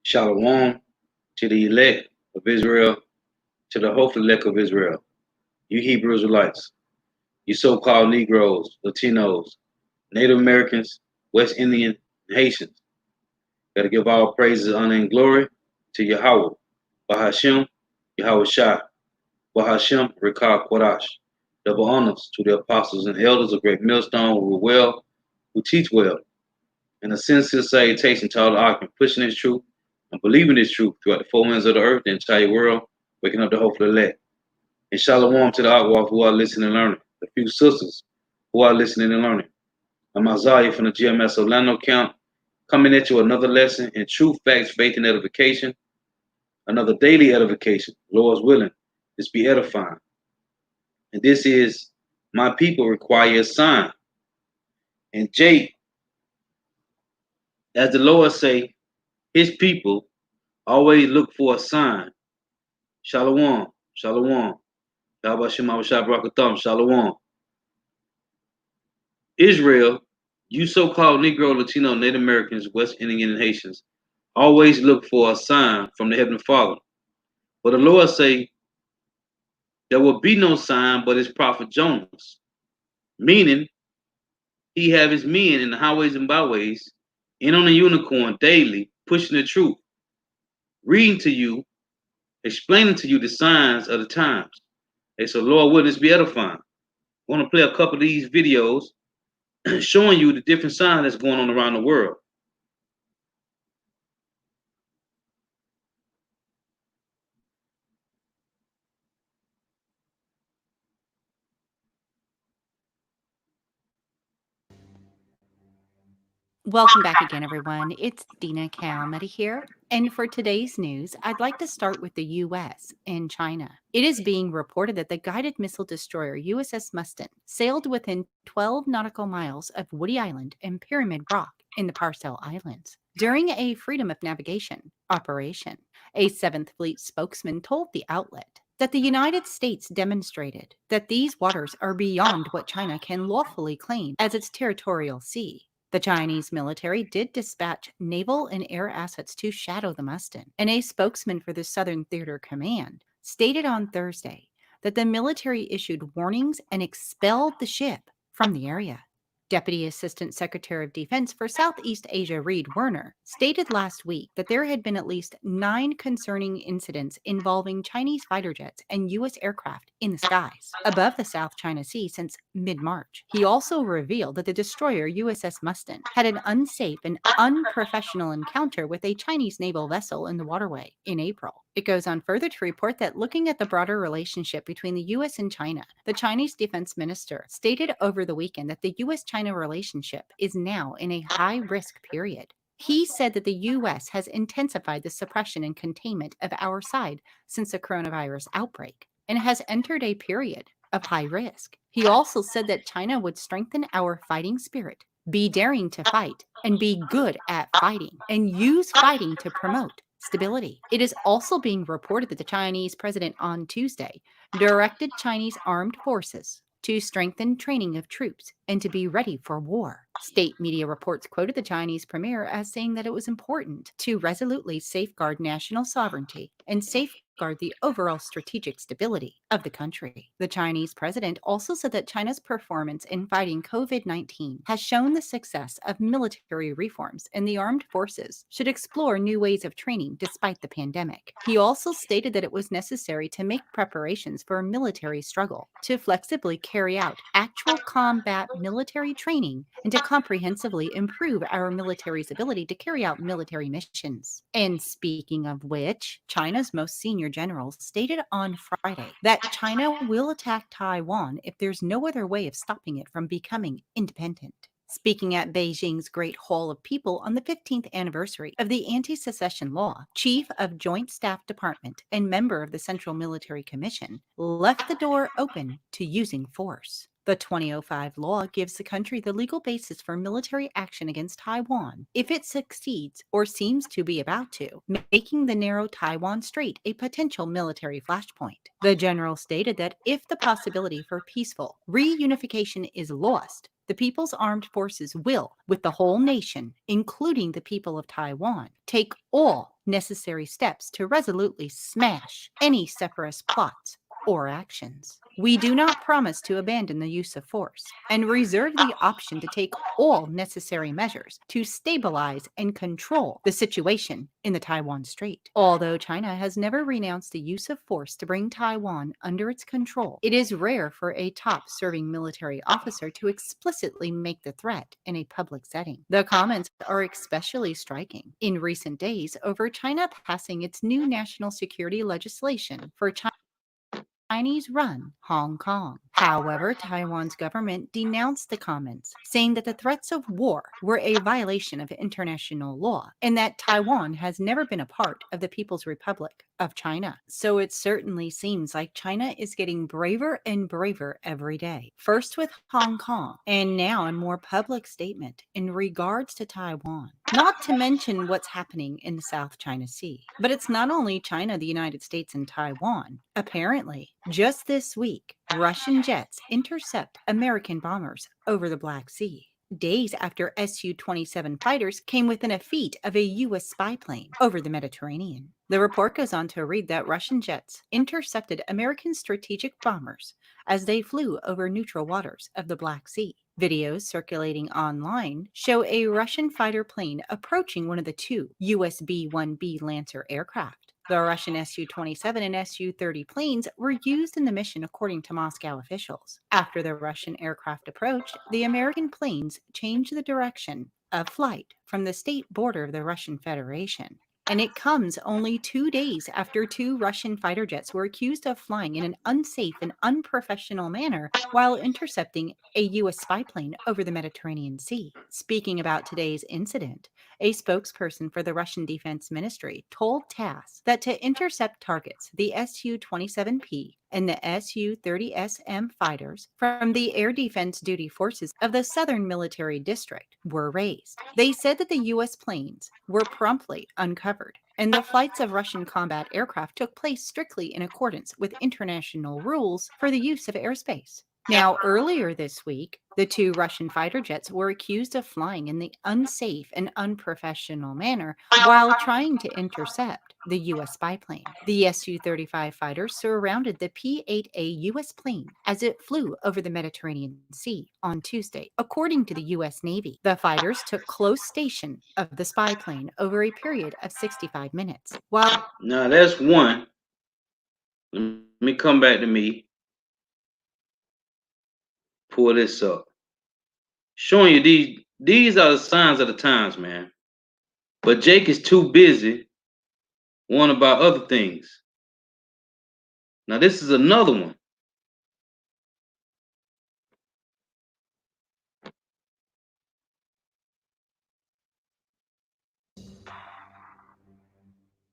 Shalom to the elect of Israel, to the hopeful elect of Israel, you Hebrew Israelites, you so-called Negroes, Latinos, Native Americans, West Indian, and Haitians. Gotta give all praises, honor, and glory to Yahweh, Bahashem, Yahweh Shai, Bahashem, Rekah Kodash. Double honors to the apostles and elders of Great Millstone who teach well, and a sincere salutation to all the occupants pushing this truth and believing this truth throughout the four winds of the earth, the entire world, waking up the hopeful elect. And shalom to the Akwa who are listening and learning, the few sisters who are listening and learning. I'm Isaiah from the GMS Orlando camp, coming at you another lesson in truth, facts, faith, and edification. Another daily edification, Lord's willing, this be edifying. And this is my people require a sign. And Jake, as the Lord say, his people always look for a sign. Shalom, shalom. Shalom. Israel, you so-called Negro, Latino, Native Americans, West Indian, and Haitians, always look for a sign from the Heavenly Father. But the Lord say, there will be no sign but his prophet Jonas. Meaning, he have his men in the highways and byways, in on a unicorn daily, pushing the truth, reading to you, explaining to you the signs of the times. Hey, so Lord, will this be edifying? I want to play a couple of these videos showing you the different signs that's going on around the world. Welcome back again, everyone. It's Dina Calmety here. And for today's news, I'd like to start with the U.S. and China. It is being reported that the guided missile destroyer USS Mustin sailed within 12 nautical miles of Woody Island and Pyramid Rock in the Parcel Islands during a freedom of navigation operation. A 7th Fleet spokesman told the outlet that the United States demonstrated that these waters are beyond what China can lawfully claim as its territorial sea. The Chinese military did dispatch naval and air assets to shadow the Mustin, and a spokesman for the Southern Theater Command stated on Thursday that the military issued warnings and expelled the ship from the area. Deputy Assistant Secretary of Defense for Southeast Asia Reed Werner stated last week that there had been at least 9 concerning incidents involving Chinese fighter jets and U.S. aircraft in the skies above the South China Sea since mid-March. He also revealed that the destroyer USS Mustin had an unsafe and unprofessional encounter with a Chinese naval vessel in the waterway in April. It goes on further to report that looking at the broader relationship between the U.S. and China, the Chinese defense minister stated over the weekend that the U.S.-China relationship is now in a high-risk period. He said that the U.S. has intensified the suppression and containment of our side since the coronavirus outbreak and has entered a period of high risk. He also said that China would strengthen our fighting spirit, be daring to fight, and be good at fighting, and use fighting to promote stability. It is also being reported that the Chinese president on Tuesday directed Chinese armed forces to strengthen training of troops and to be ready for war. State media reports quoted the Chinese premier as saying that it was important to resolutely safeguard national sovereignty and safeguard the overall strategic stability of the country. The Chinese president also said that China's performance in fighting COVID-19 has shown the success of military reforms, and the armed forces should explore new ways of training despite the pandemic. He also stated that it was necessary to make preparations for a military struggle, to flexibly carry out actual combat military training, and to comprehensively improve our military's ability to carry out military missions. And speaking of which, China's most senior generals stated on Friday that China will attack Taiwan if there's no other way of stopping it from becoming independent. Speaking at Beijing's Great Hall of People on the 15th anniversary of the anti-secession law, Chief of Joint Staff Department and member of the Central Military Commission left the door open to using force. The 2005 law gives the country the legal basis for military action against Taiwan if it succeeds or seems to be about to, making the narrow Taiwan Strait a potential military flashpoint. The general stated that if the possibility for peaceful reunification is lost, the People's Armed Forces will, with the whole nation, including the people of Taiwan, take all necessary steps to resolutely smash any separatist plots or actions. We do not promise to abandon the use of force and reserve the option to take all necessary measures to stabilize and control the situation in the Taiwan Strait. Although China has never renounced the use of force to bring Taiwan under its control, it is rare for a top-serving military officer to explicitly make the threat in a public setting. The comments are especially striking in recent days over China passing its new national security legislation for Chinese-run Hong Kong. However, Taiwan's government denounced the comments, saying that the threats of war were a violation of international law and that Taiwan has never been a part of the People's Republic of China. So it certainly seems like China is getting braver and braver every day. First with Hong Kong, and now a more public statement in regards to Taiwan. Not to mention what's happening in the South China Sea. But it's not only China, the United States, and Taiwan. Apparently, just this week, Russian jets intercept American bombers over the Black Sea, days after Su-27 fighters came within a feet of a U.S. spy plane over the Mediterranean. The report goes on to read that Russian jets intercepted American strategic bombers as they flew over neutral waters of the Black Sea. Videos circulating online show a Russian fighter plane approaching one of the two US B-1B Lancer aircraft. The Russian Su-27 and Su-30 planes were used in the mission, according to Moscow officials. After the Russian aircraft approached, the American planes changed the direction of flight from the state border of the Russian Federation. And it comes only 2 days after two Russian fighter jets were accused of flying in an unsafe and unprofessional manner while intercepting a U.S. spy plane over the Mediterranean Sea. Speaking about today's incident, a spokesperson for the Russian Defense Ministry told TASS that to intercept targets, the Su-27P and the Su-30SM fighters from the Air Defense Duty Forces of the Southern Military District were raised. They said that the U.S. planes were promptly uncovered, and the flights of Russian combat aircraft took place strictly in accordance with international rules for the use of airspace. Now, earlier this week, the two Russian fighter jets were accused of flying in the unsafe and unprofessional manner while trying to intercept the U.S. spy plane. The Su-35 fighters surrounded the P-8A U.S. plane as it flew over the Mediterranean Sea on Tuesday, according to the U.S. Navy. The fighters took close station of the spy plane over a period of 65 minutes. Now that's one. Let me come back to me. Pull this up. Showing you these are the signs of the times, man. But Jake is too busy worrying about other things. Now this is another one.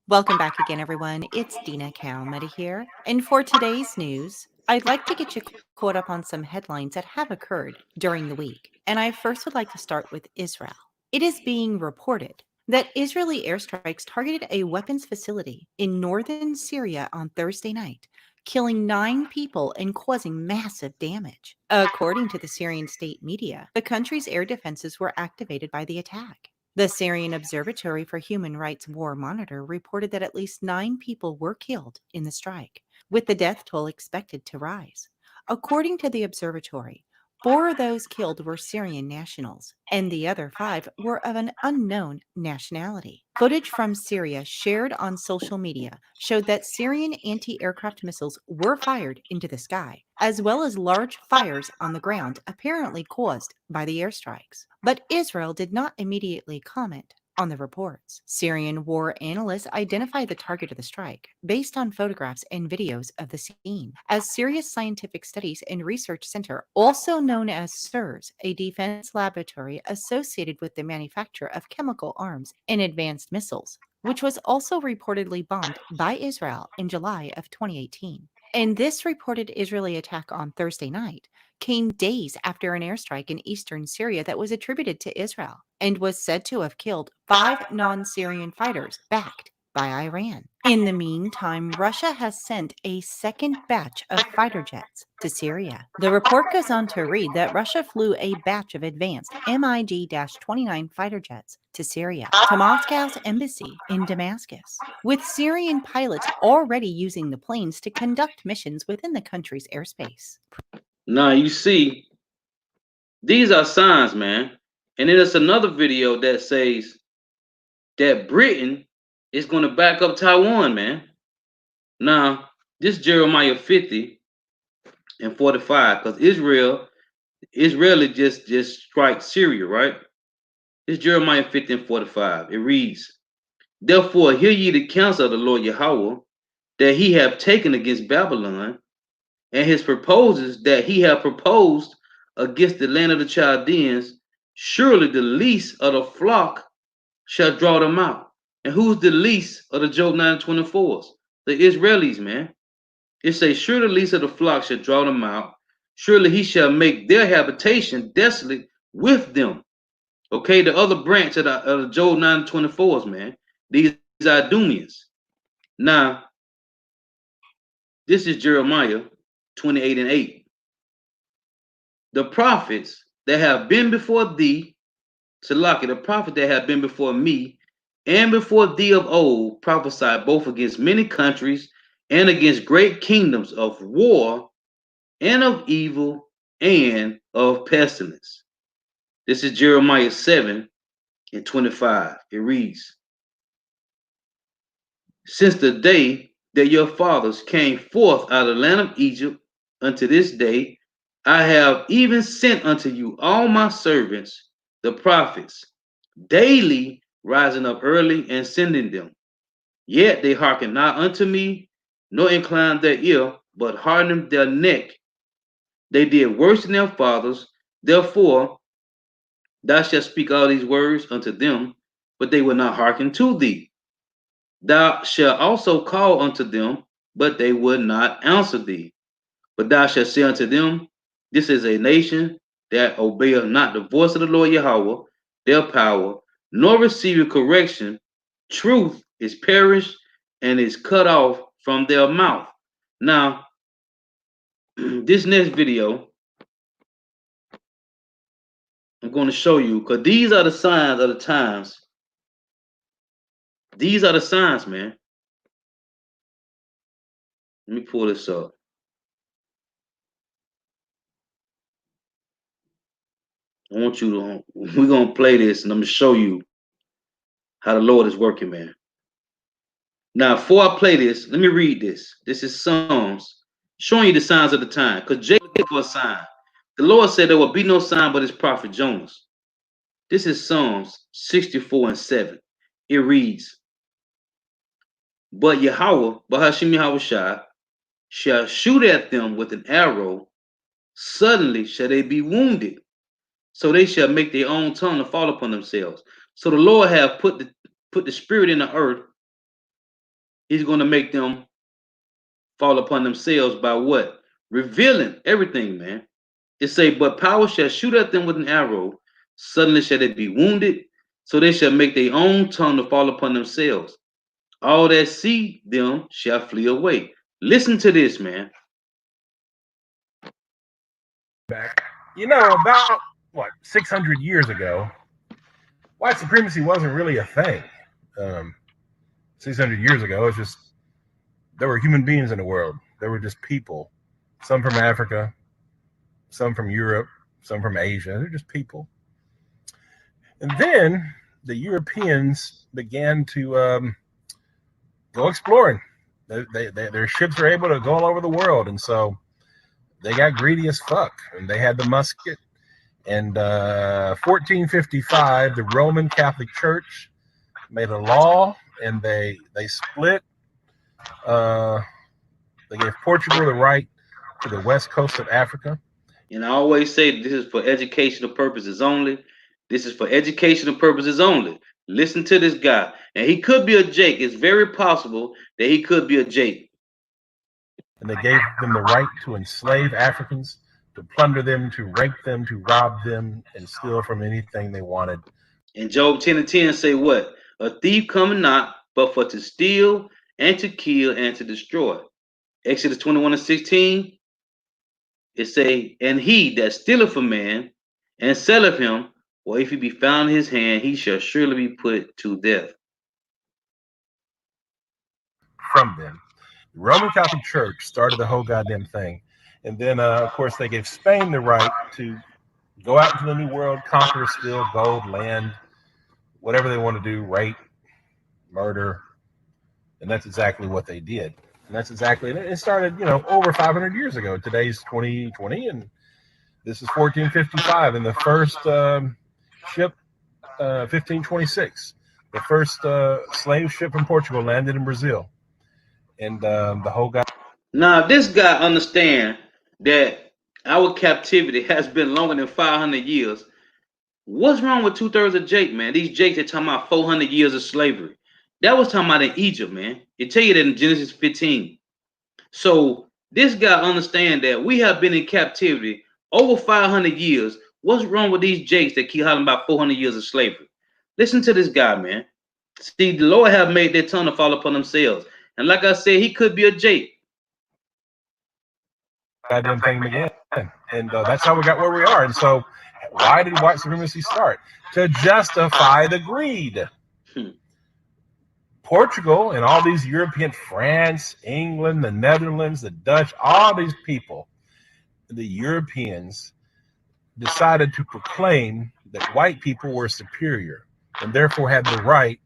Welcome back again, everyone. It's Dina Calmetta here. And for today's news, I'd like to get you caught up on some headlines that have occurred during the week. And I first would like to start with Israel. It is being reported that Israeli airstrikes targeted a weapons facility in northern Syria on Thursday night, killing 9 people and causing massive damage. According to the Syrian state media, the country's air defenses were activated by the attack. The Syrian Observatory for Human Rights War Monitor reported that at least 9 people were killed in the strike, with the death toll expected to rise. According to the observatory, 4 of those killed were Syrian nationals, and the other 5 were of an unknown nationality. Footage from Syria shared on social media showed that Syrian anti-aircraft missiles were fired into the sky, as well as large fires on the ground apparently caused by the airstrikes. But Israel did not immediately comment on the reports. Syrian war analysts identified the target of the strike based on photographs and videos of the scene as Syria's Scientific Studies and Research Center, also known as SIRS, a defense laboratory associated with the manufacture of chemical arms and advanced missiles, which was also reportedly bombed by Israel in July of 2018. And this reported Israeli attack on Thursday night came days after an airstrike in eastern Syria that was attributed to Israel and was said to have killed 5 non-Syrian fighters backed by Iran. In the meantime, Russia has sent a second batch of fighter jets to Syria. The report goes on to read that Russia flew a batch of advanced MiG-29 fighter jets to Syria, to Moscow's embassy in Damascus, with Syrian pilots already using the planes to conduct missions within the country's airspace. Now you see, these are signs, man. And then there's another video that says that Britain is going to back up Taiwan, man. Now, this Jeremiah 50 and 45, because Israel just strike Syria, right? This Jeremiah 50 and 45. It reads, "Therefore hear ye the counsel of the Lord Yahweh, that he have taken against Babylon, and his proposals that he have proposed against the land of the Chaldeans. Surely the least of the flock shall draw them out." And who's the least of the Job 9:24s? The Israelis, man. It says, "Surely the least of the flock shall draw them out. Surely he shall make their habitation desolate with them." Okay, the other branch of the Job 9:24s, man. These Idumeans. Now, this is Jeremiah 28 and 8. "The prophets that have been before thee," Salaki, the prophet that have been before me and before thee of old, prophesied both against many countries and against great kingdoms of war and of evil and of pestilence. This is Jeremiah 7 and 25. It reads, "Since the day that your fathers came forth out of the land of Egypt unto this day, I have even sent unto you all my servants, the prophets, daily rising up early and sending them. Yet they hearken not unto me, nor incline their ear, but harden their neck. They did worse than their fathers. Therefore thou shalt speak all these words unto them, but they will not hearken to thee. Thou shalt also call unto them, but they will not answer thee. But thou shalt say unto them, This is a nation that obeyeth not the voice of the Lord Yahweh, their power, nor receiveth correction. Truth is perished and is cut off from their mouth." Now, this next video, I'm going to show you, because these are the signs of the times. These are the signs, man. Let me pull this up. I want you to, we're going to play this and I'm going to show you how the Lord is working, man. Now, before I play this, let me read this. This is Psalms showing you the signs of the time, because Jacob gave for a sign. The Lord said there will be no sign but his prophet Jonas. This is Psalms 64 and 7. It reads, "But Yahweh, Bahashim Yahushai, shall shoot at them with an arrow. Suddenly shall they be wounded. So they shall make their own tongue to fall upon themselves." So the Lord have put the spirit in the earth. He's going to make them fall upon themselves by what? Revealing everything, man. It say, "But power shall shoot at them with an arrow. Suddenly shall they be wounded. So they shall make their own tongue to fall upon themselves. All that see them shall flee away." Listen to this, man. Back, about what, 600 years ago, white supremacy wasn't really a thing. 600 years ago, it's just there were human beings in the world. There were just people, some from Africa, some from Europe, some from Asia. They're just people. And then the Europeans began to go exploring. Their ships were able to go all over the world, and so they got greedy as fuck, and they had the musket. And 1455, the Roman Catholic Church made a law, and they split. They gave Portugal the right to the west coast of Africa. And I always say this is for educational purposes only. This is for educational purposes only. Listen to this guy. And he could be a Jake. It's very possible that he could be a Jake. And they gave them the right to enslave Africans, to plunder them, to rape them, to rob them, and steal from anything they wanted. And Job 10 and 10 say what? "A thief cometh not, but for to steal and to kill and to destroy. Exodus 21:16, it say, and he that stealeth a man and selleth him, or if he be found in his hand, he shall surely be put to death. From them. The Roman Catholic Church started the whole goddamn thing. And then, of course, they gave Spain the right to go out into the New World, conquer, steal gold, land, whatever they want to do, rape, murder. And that's exactly what they did. And that's exactly, it started, over 500 years ago. Today's 2020, and this is 1455. And the first ship, 1526, the first slave ship from Portugal landed in Brazil. And the whole guy. Now, if this guy understand that our captivity has been longer than 500 years, what's wrong with 2/3 of Jake, man? These Jakes are talking about 400 years of slavery. That was talking about in Egypt, man. It tell you that in Genesis 15. So this guy understand that we have been in captivity over 500 years. What's wrong with these Jakes that keep hollering about 400 years of slavery? Listen to this guy, man. See, the Lord have made their tongue to fall upon themselves. And like I said, he could be a Jake. Goddamn thing again. And that's how we got where we are. And so why did white supremacy start? To justify the greed. Portugal and all these European, France, England, the Netherlands, the Dutch, all these people, the Europeans decided to proclaim that white people were superior and therefore had the right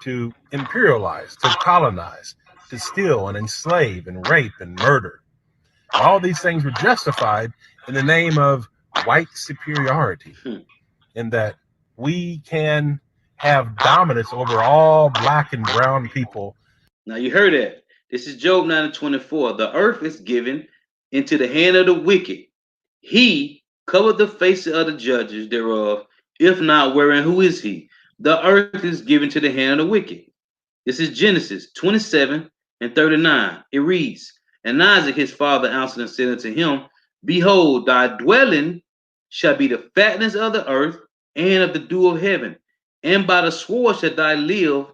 to imperialize, to colonize, to steal and enslave and rape and murder. All these things were justified in the name of white superiority, in that we can have dominance over all black and brown people. Now you heard that. This is Job 9:24. The earth is given into the hand of the wicked. He covered the faces of the judges thereof. If not, wherein who is he? The earth is given to the hand of the wicked. This is Genesis 27:39. It reads, and Isaac his father answered and said unto him, behold, thy dwelling shall be the fatness of the earth and of the dew of heaven. And by the sword shall thou live,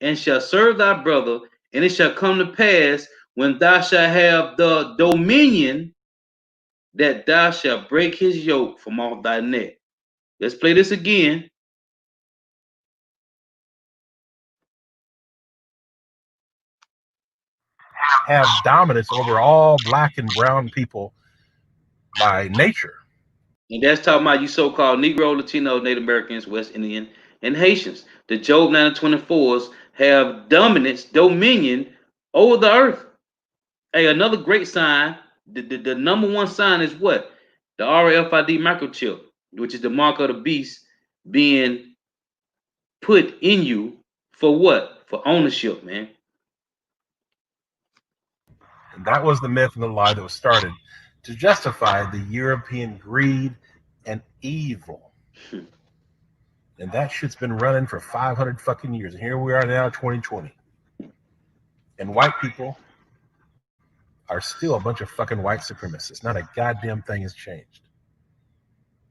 and shall serve thy brother. And it shall come to pass, when thou shalt have the dominion, that thou shalt break his yoke from off thy neck. Let's play this again. Have dominance over all black and brown people by nature. And that's talking about you so-called Negro, Latino, Native Americans, West Indian, and Haitians. The Job 9:24s have dominance, dominion over the earth. Hey, another great sign, the number one sign is what? The RFID microchip, which is the mark of the beast being put in you for what? For ownership, man. And that was the myth and the lie that was started to justify the European greed and evil. And that shit's been running for 500 fucking years. And here we are now, 2020. And white people are still a bunch of fucking white supremacists. Not a goddamn thing has changed.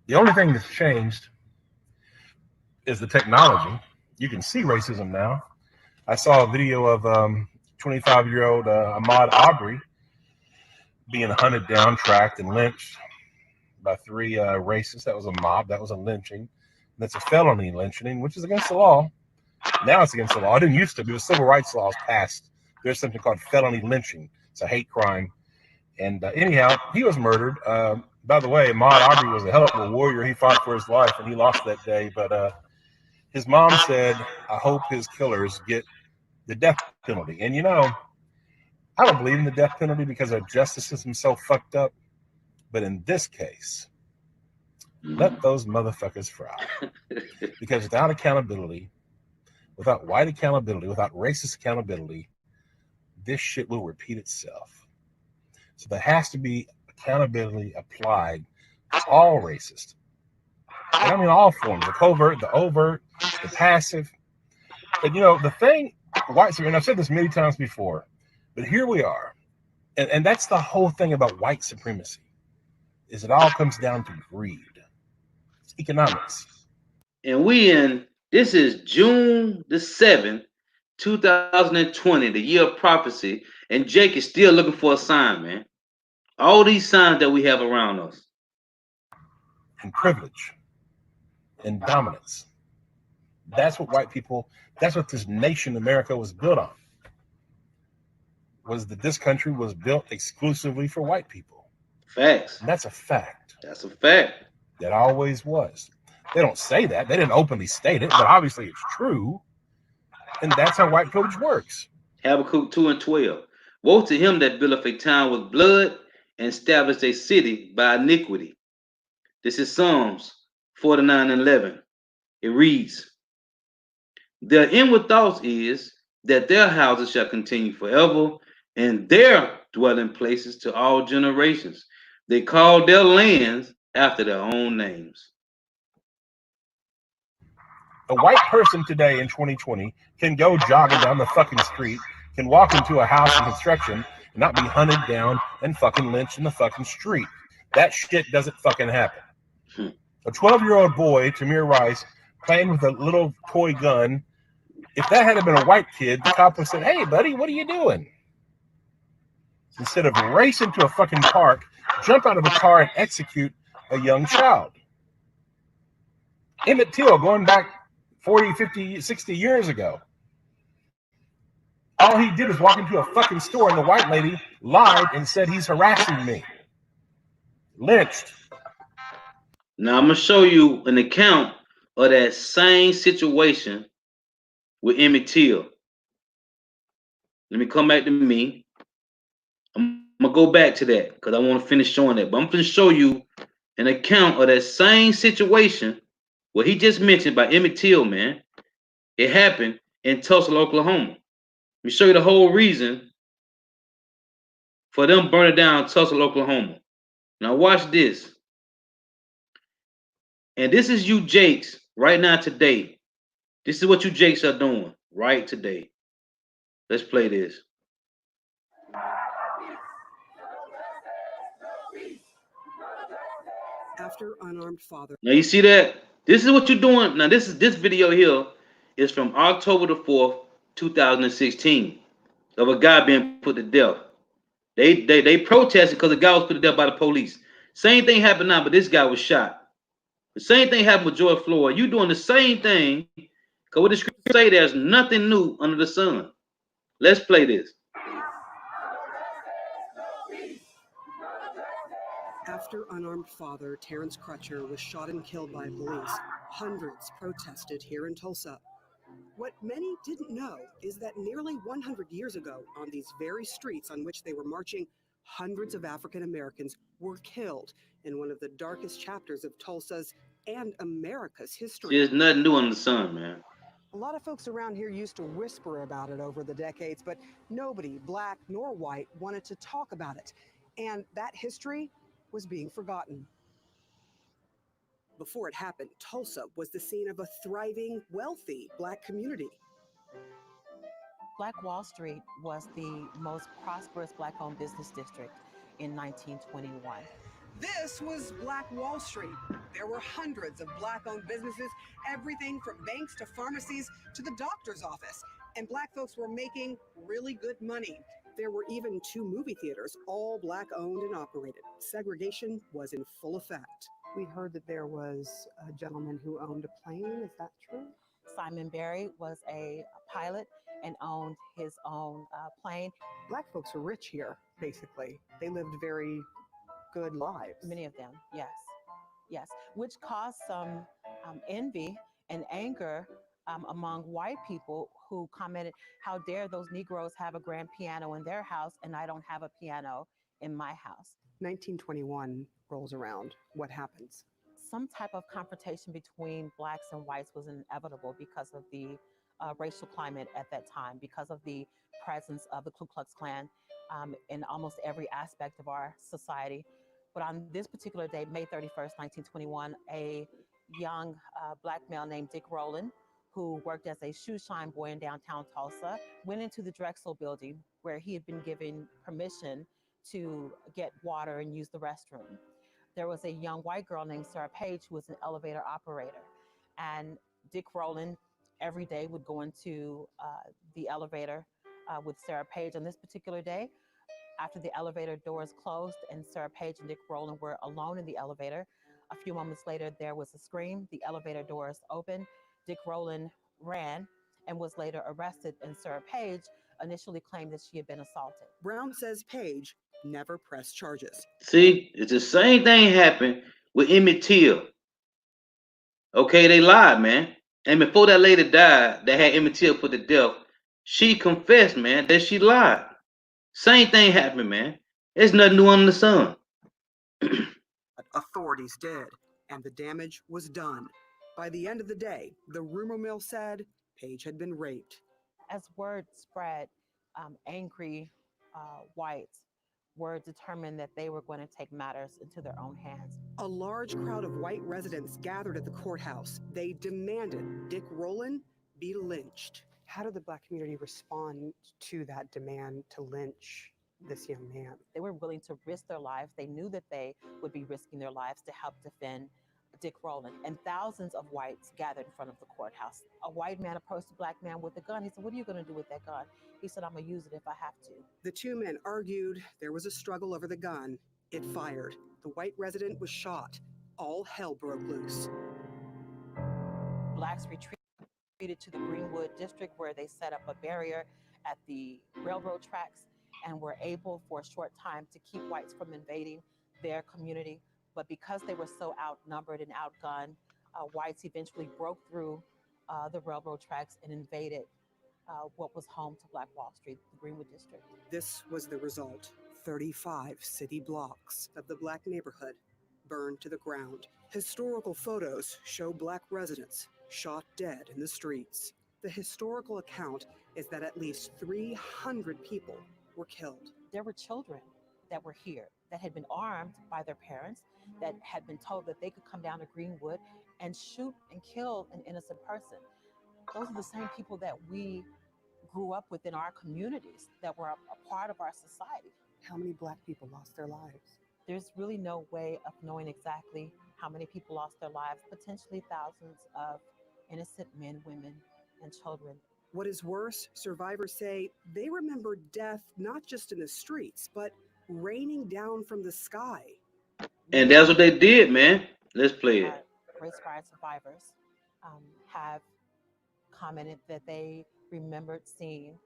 The only thing that's changed is the technology. You can see racism now. I saw a video of 25-year-old Ahmaud Arbery being hunted down, tracked, and lynched by 3 racists. That was a mob. That was a lynching. That's a felony lynching, which is against the law. Now it's against the law. It didn't used to be. It was civil rights laws passed. There's something called felony lynching. It's a hate crime. And anyhow, he was murdered. By the way, Ahmaud Arbery was a hell of a warrior. He fought for his life, and he lost that day. But his mom said, I hope his killers get the death penalty. And, I don't believe in the death penalty because our justice system's so fucked up. But in this case, let those motherfuckers fry. Because without accountability, without white accountability, without racist accountability, this shit will repeat itself. So there has to be accountability applied to all racists. And I mean all forms, the covert, the overt, the passive. But the thing, and I've said this many times before, but here we are. And that's the whole thing about white supremacy, is it all comes down to greed. It's economics. And this is June the 7th, 2020, the year of prophecy, and Jake is still looking for a sign, man. All these signs that we have around us. And privilege and dominance. That's what white people, that's what this nation, America, was built on. Was that this country was built exclusively for white people. Facts. And that's a fact. That's a fact. That always was. They don't say that. They didn't openly state it, but obviously it's true. And that's how white privilege works. Habakkuk 2 and 12. Woe to him that buildeth a town with blood and established a city by iniquity. This is Psalms 49 and 11. It reads, their inward thoughts is that their houses shall continue forever, and their dwelling places to all generations. They call their lands after their own names. A white person today in 2020 can go jogging down the fucking street, can walk into a house in construction and not be hunted down and fucking lynched in the fucking street. That shit doesn't fucking happen. A 12-year-old boy, Tamir Rice, playing with a little toy gun, if that had been a white kid, the cop would have said, hey, buddy, what are you doing? Instead of racing to a fucking park, jump out of a car and execute a young child. Emmett Till, going back 40, 50, 60 years ago. All he did was walk into a fucking store and the white lady lied and said he's harassing me. Lynched. Now I'm going to show you an account of that same situation with Emmett Till. Let me come back to me. I'm going to go back to that because I want to finish showing that. But I'm going to show you an account of that same situation what he just mentioned by Emmett Till, man. It happened in Tulsa, Oklahoma. Let me show you the whole reason for them burning down Tulsa, Oklahoma. Now watch this. And this is you Jakes right now today. This is what you Jakes are doing right today. Let's play this. After unarmed father. Now you see that? This is what you're doing. Now this video here is from October the 4th, 2016, of a guy being put to death. They protested because the guy was put to death by the police. Same thing happened now, but this guy was shot. The same thing happened with George Floyd. You doing the same thing because what the scripture say, there's nothing new under the sun. Let's play this. After unarmed father Terrence Crutcher was shot and killed by police, hundreds protested here in Tulsa. What many didn't know is that nearly 100 years ago, on these very streets on which they were marching, hundreds of African Americans were killed in one of the darkest chapters of Tulsa's and America's history. There's nothing new under the sun, man. A lot of folks around here used to whisper about it over the decades, but nobody, black nor white, wanted to talk about it. And that history was being forgotten. Before it happened, Tulsa was the scene of a thriving, wealthy black community. Black Wall Street was the most prosperous black-owned business district in 1921. This was Black Wall Street. There were hundreds of black-owned businesses, everything from banks to pharmacies to the doctor's office. And black folks were making really good money. There were even 2 movie theaters, all black-owned and operated. Segregation was in full effect. We heard that there was a gentleman who owned a plane. Is that true? Simon Berry was a pilot and owned his own plane. Black folks were rich here, basically. They lived very good lives. Many of them, yes, which caused some envy and anger among white people who commented, how dare those Negroes have a grand piano in their house and I don't have a piano in my house. 1921 rolls around. What happens? Some type of confrontation between blacks and whites was inevitable because of the racial climate at that time, because of the presence of the Ku Klux Klan in almost every aspect of our society. But on this particular day, May 31st, 1921, a young black male named Dick Rowland, who worked as a shoe shine boy in downtown Tulsa, went into the Drexel building where he had been given permission to get water and use the restroom. There was a young white girl named Sarah Page who was an elevator operator. And Dick Rowland every day would go into the elevator with Sarah Page. On this particular day, after the elevator doors closed and Sarah Page and Dick Rowland were alone in the elevator, a few moments later, there was a scream. The elevator doors opened. Dick Rowland ran and was later arrested, and Sarah Page initially claimed that she had been assaulted. Brown says Page never pressed charges. See, it's the same thing happened with Emmett Till. Okay, they lied, man. And before that lady died, that had Emmett Till put to death, she confessed, man, that she lied. Same thing happened, man. There's nothing new under the sun. Authorities did, and the damage was done. By the end of the day, the rumor mill said Page had been raped. As word spread, angry whites were determined that they were going to take matters into their own hands. A large crowd of white residents gathered at the courthouse. They demanded Dick Rowland be lynched. How did the Black community respond to that demand to lynch this young man? They were willing to risk their lives. They knew that they would be risking their lives to help defend Dick Rowland. And thousands of whites gathered in front of the courthouse. A white man approached a black man with a gun. He said, "What are you going to do with that gun?" He said, "I'm going to use it if I have to." The two men argued. There was a struggle over the gun. It fired. The white resident was shot. All hell broke loose. Blacks retreated to the Greenwood district, where they set up a barrier at the railroad tracks and were able for a short time to keep whites from invading their community. But because they were so outnumbered and outgunned, whites eventually broke through the railroad tracks and invaded what was home to Black Wall Street, the Greenwood district. This was the result. 35 city blocks of the Black neighborhood burned to the ground. Historical photos show Black residents shot dead in the streets. The historical account is that at least 300 people were killed. There were children that were here that had been armed by their parents, that had been told that they could come down to Greenwood and shoot and kill an innocent person. Those are the same people that we grew up with in our communities, that were a part of our society. How many Black people lost their lives? There's really no way of knowing exactly how many people lost their lives, potentially thousands of innocent men, women, and children. What is worse, survivors say they remember death not just in the streets, but raining down from the sky. And that's what they did, man. Let's play it. Race Riot survivors have commented that they remembered seeing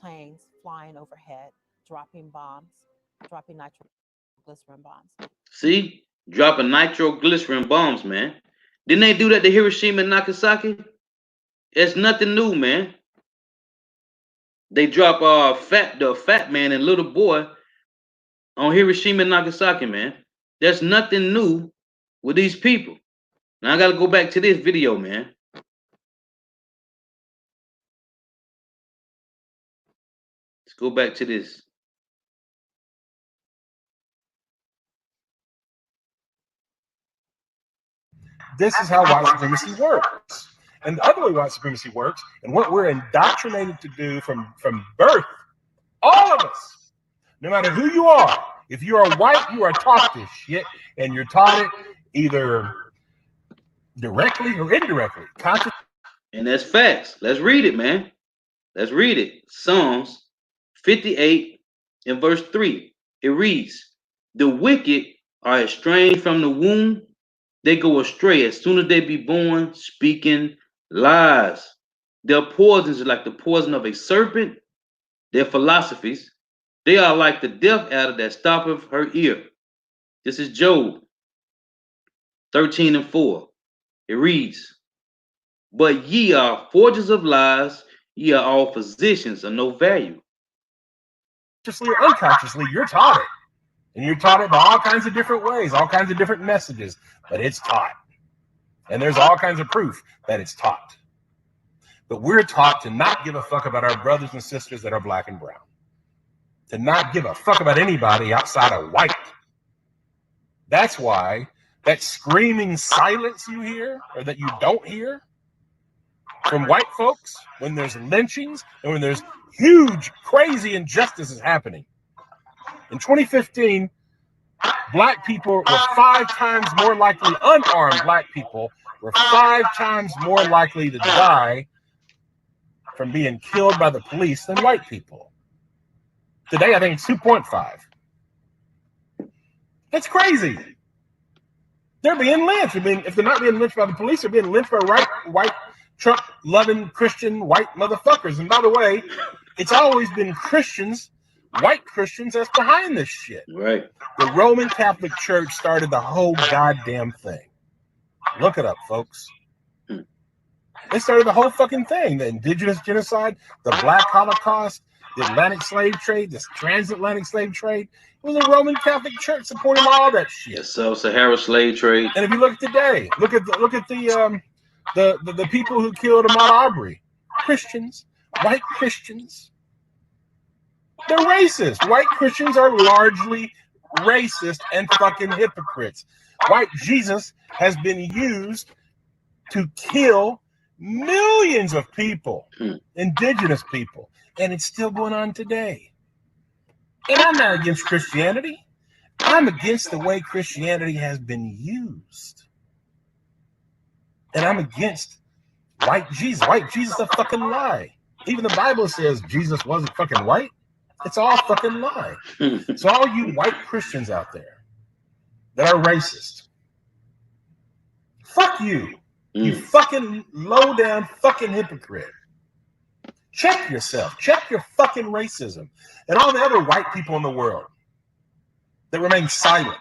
planes flying overhead, dropping bombs, dropping nitroglycerin bombs. See? Dropping nitroglycerin bombs, man. Didn't they do that to Hiroshima and Nagasaki? It's nothing new, man. They drop the fat man and little boy on Hiroshima and Nagasaki, man. There's nothing new with these people. Now I gotta go back to this video, man. Let's go back to this. This is how white supremacy works. And the other way white supremacy works, and what we're indoctrinated to do from birth, all of us, no matter who you are, if you are white, you are taught this shit, and you're taught it either directly or indirectly. And that's facts. Let's read it, man. Let's read it. Psalms 58 and verse 3. It reads, "The wicked are estranged from the womb. They go astray as soon as they be born, speaking lies. Their poisons are like the poison of a serpent. Their philosophies, they are like the deaf adder that stoppeth her ear." This is Job 13 and 4. It reads, "But ye are forgers of lies, ye are all physicians of no value." Consciously or unconsciously, you're taught it. And you're taught it by all kinds of different ways, all kinds of different messages, but it's taught. And there's all kinds of proof that it's taught. But we're taught to not give a fuck about our brothers and sisters that are Black and brown. To not give a fuck about anybody outside of white. That's why that screaming silence you hear, or that you don't hear, from white folks when there's lynchings and when there's huge, crazy injustices happening. In 2015, Black people were 5 times more likely, unarmed Black people were 5 times more likely to die from being killed by the police than white people. Today, I think it's 2.5. That's crazy. They're being lynched. If they're not being lynched by the police, they're being lynched by white Trump-loving Christian white motherfuckers. And by the way, it's always been Christians, white Christians, that's behind this shit. Right. The Roman Catholic Church started the whole goddamn thing. Look it up, folks. They started the whole fucking thing. The indigenous genocide, the Black Holocaust, the Atlantic slave trade, this transatlantic slave trade. It was the Roman Catholic Church supporting all that shit. The Sub-Saharan slave trade. And if you look at today, look at the people who killed Ahmaud Arbery, Christians, white Christians. They're racist. White Christians are largely racist and fucking hypocrites. White Jesus has been used to kill millions of people, indigenous people, and it's still going on today. And I'm not against Christianity. I'm against the way Christianity has been used. And I'm against white Jesus. White Jesus is a fucking lie. Even the Bible says Jesus wasn't fucking white. It's all fucking lie. So all you white Christians out there that are racist, fuck you. You fucking low down fucking hypocrite. Check yourself. Check your fucking racism. And all the other white people in the world that remain silent.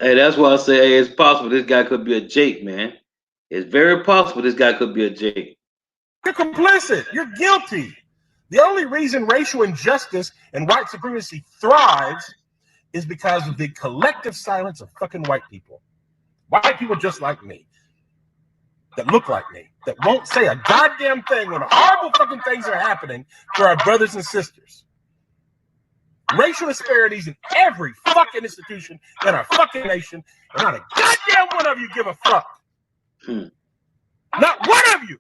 Hey, that's why I say, hey, it's possible this guy could be a Jake, man. It's very possible this guy could be a Jake. You're complicit. You're guilty. The only reason racial injustice and white supremacy thrives is because of the collective silence of fucking white people. White people just like me, that look like me, that won't say a goddamn thing when horrible fucking things are happening to our brothers and sisters. Racial disparities in every fucking institution in our fucking nation, and not a goddamn one of you give a fuck. Not one of you.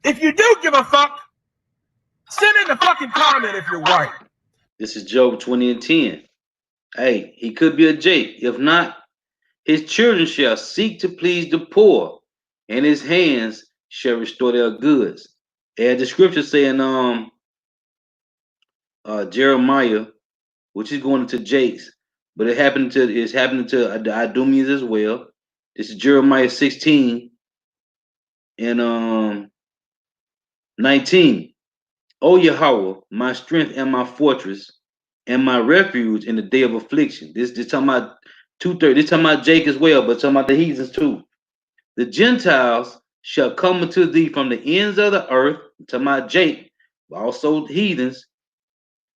If you do give a fuck, send in the fucking comment if you're white. This is Job 20:10. Hey, he could be a Jake. If not, his children shall seek to please the poor, and his hands shall restore their goods. And the scripture saying, Jeremiah, which is going into Jakes, but it's happening to the Idumeans as well. This is Jeremiah 16 and 19. O Yahweh, my strength and my fortress, and my refuge in the day of affliction. This talking about 2:30. This talking about Jake as well, but talking about the heathens too. The Gentiles shall come unto thee from the ends of the earth, talking about Jake, but also heathens,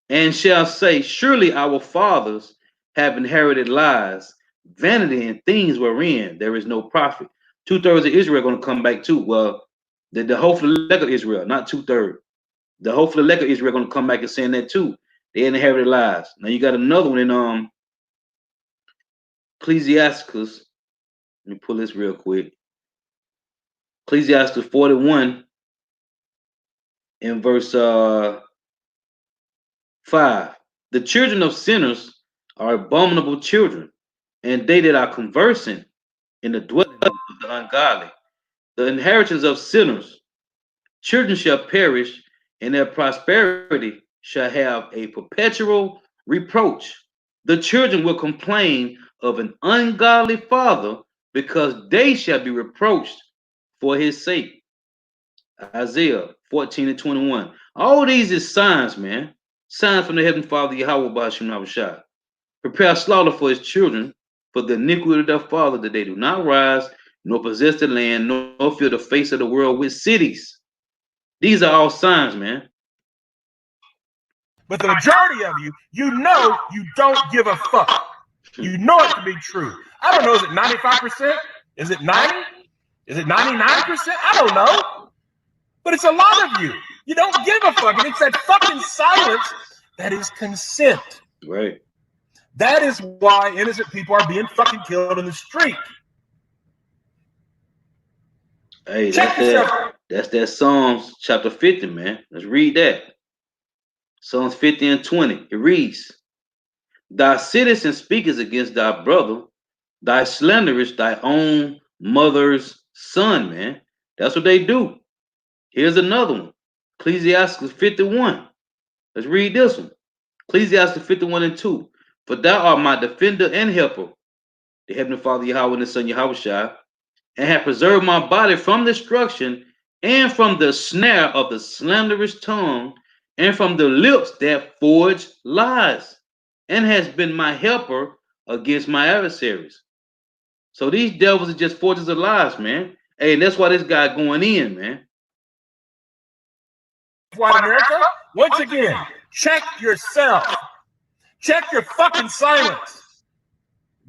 and shall say, surely our fathers have inherited lies, vanity, and things wherein there is no profit. 2/3 of Israel are going to come back too. Well, the hopeful elect of Israel, not 2/3. The hopeful elect of Israel are going to come back and saying that too. They inherited lies. Now you got another one in Ecclesiasticus. Let me pull this real quick. Ecclesiasticus 41 in verse 5. The children of sinners are abominable children, and they that are conversing in the dwelling of the ungodly. The inheritance of sinners, children shall perish, and their prosperity shall have a perpetual reproach. The children will complain of an ungodly father, because they shall be reproached for his sake. Isaiah 14:21. All these is signs, man. Signs from the heavenly Father Yahweh Ba'ashim Nabashah. Prepare slaughter for his children, for the iniquity of their father, that they do not rise, nor possess the land, nor fill the face of the world with cities. These are all signs, man. But the majority of you, you know you don't give a fuck. You know it to be true. I don't know, is it 95%? Is it 90? Is it 99%? I don't know. But it's a lot of you. You don't give a fuck. And it's that fucking silence that is consent. Right. That is why innocent people are being fucking killed in the street. Hey, Check yourself. that's that Psalms chapter 50, man. Let's read that. Psalms 50 and 20. It reads, Thy sittest and speakest against thy brother, thy slanderest thy own mother's son, man. That's what they do. Here's another one. Ecclesiastes 51. Let's read this one. Ecclesiastes 51 and 2. For thou art my defender and helper, the Heavenly Father Yahweh and the Son Yahushua, and have preserved my body from destruction and from the snare of the slanderous tongue and from the lips that forge lies, and has been my helper against my adversaries. So these devils are just forges of lies, man. Hey, and that's why this guy going in, man. White America, once again, check yourself. Check your fucking silence.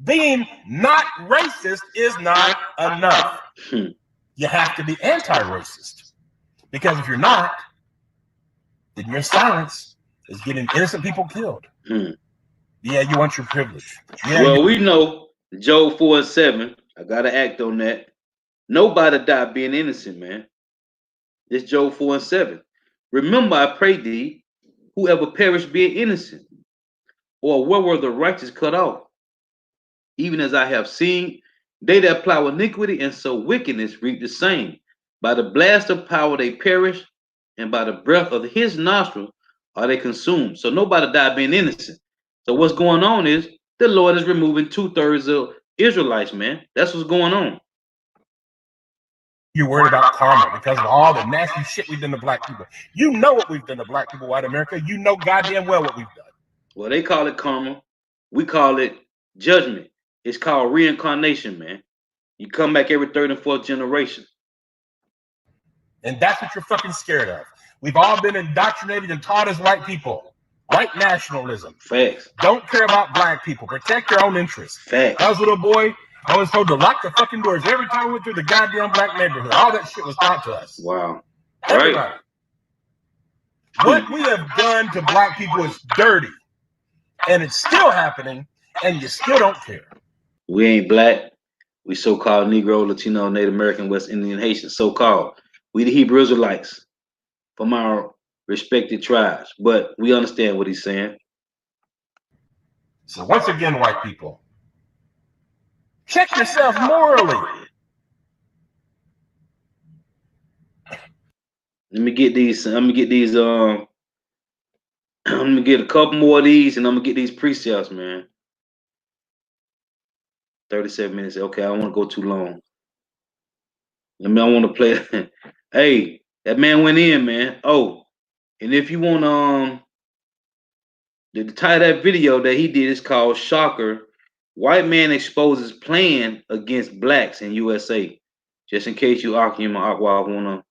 Being not racist is not enough. You have to be anti-racist. Because if you're not, then your silence is getting innocent people killed. Yeah, you want your privilege. Yeah, well, we know Job 4 and 7. I gotta act on that. Nobody died being innocent, man. It's Job 4 and 7. Remember, I pray thee, whoever perished being innocent, or where were the righteous cut off? Even as I have seen, they that plow iniquity and sow wickedness reap the same. By the blast of power they perish, and by the breath of his nostril are they consumed. So nobody died being innocent. So what's going on is the Lord is removing 2/3 of Israelites, man. That's what's going on. You're worried about karma because of all the nasty shit we've done to black people. You know what we've done to black people, white America. You know goddamn well what we've done. Well, they call it karma. We call it judgment. It's called reincarnation, man. You come back every third and fourth generation. And that's what you're fucking scared of. We've all been indoctrinated and taught as white people. White nationalism. Facts. Don't care about black people. Protect your own interests. Facts. I was a little boy. I was told to lock the fucking doors every time we went through the goddamn black neighborhood. All that shit was taught to us. Wow. Everybody. Right. What we have done to black people is dirty. And it's still happening, and you still don't care. We ain't black. We so-called Negro, Latino, Native American, West Indian, Haitian, so-called. We the Hebrew Israelites from our respected tribes. But we understand what he's saying. So once again, white people, check yourself morally. Let me get these. I'm gonna get these. I'm gonna get a couple more of these, and I'm gonna get these precepts, man. 37 minutes. Okay, I don't want to go too long. I want to play. Hey, that man went in, man. Oh, and if you want the title of that video that he did is called "Shocker." White man exposes plan against blacks in USA. Just in case you want to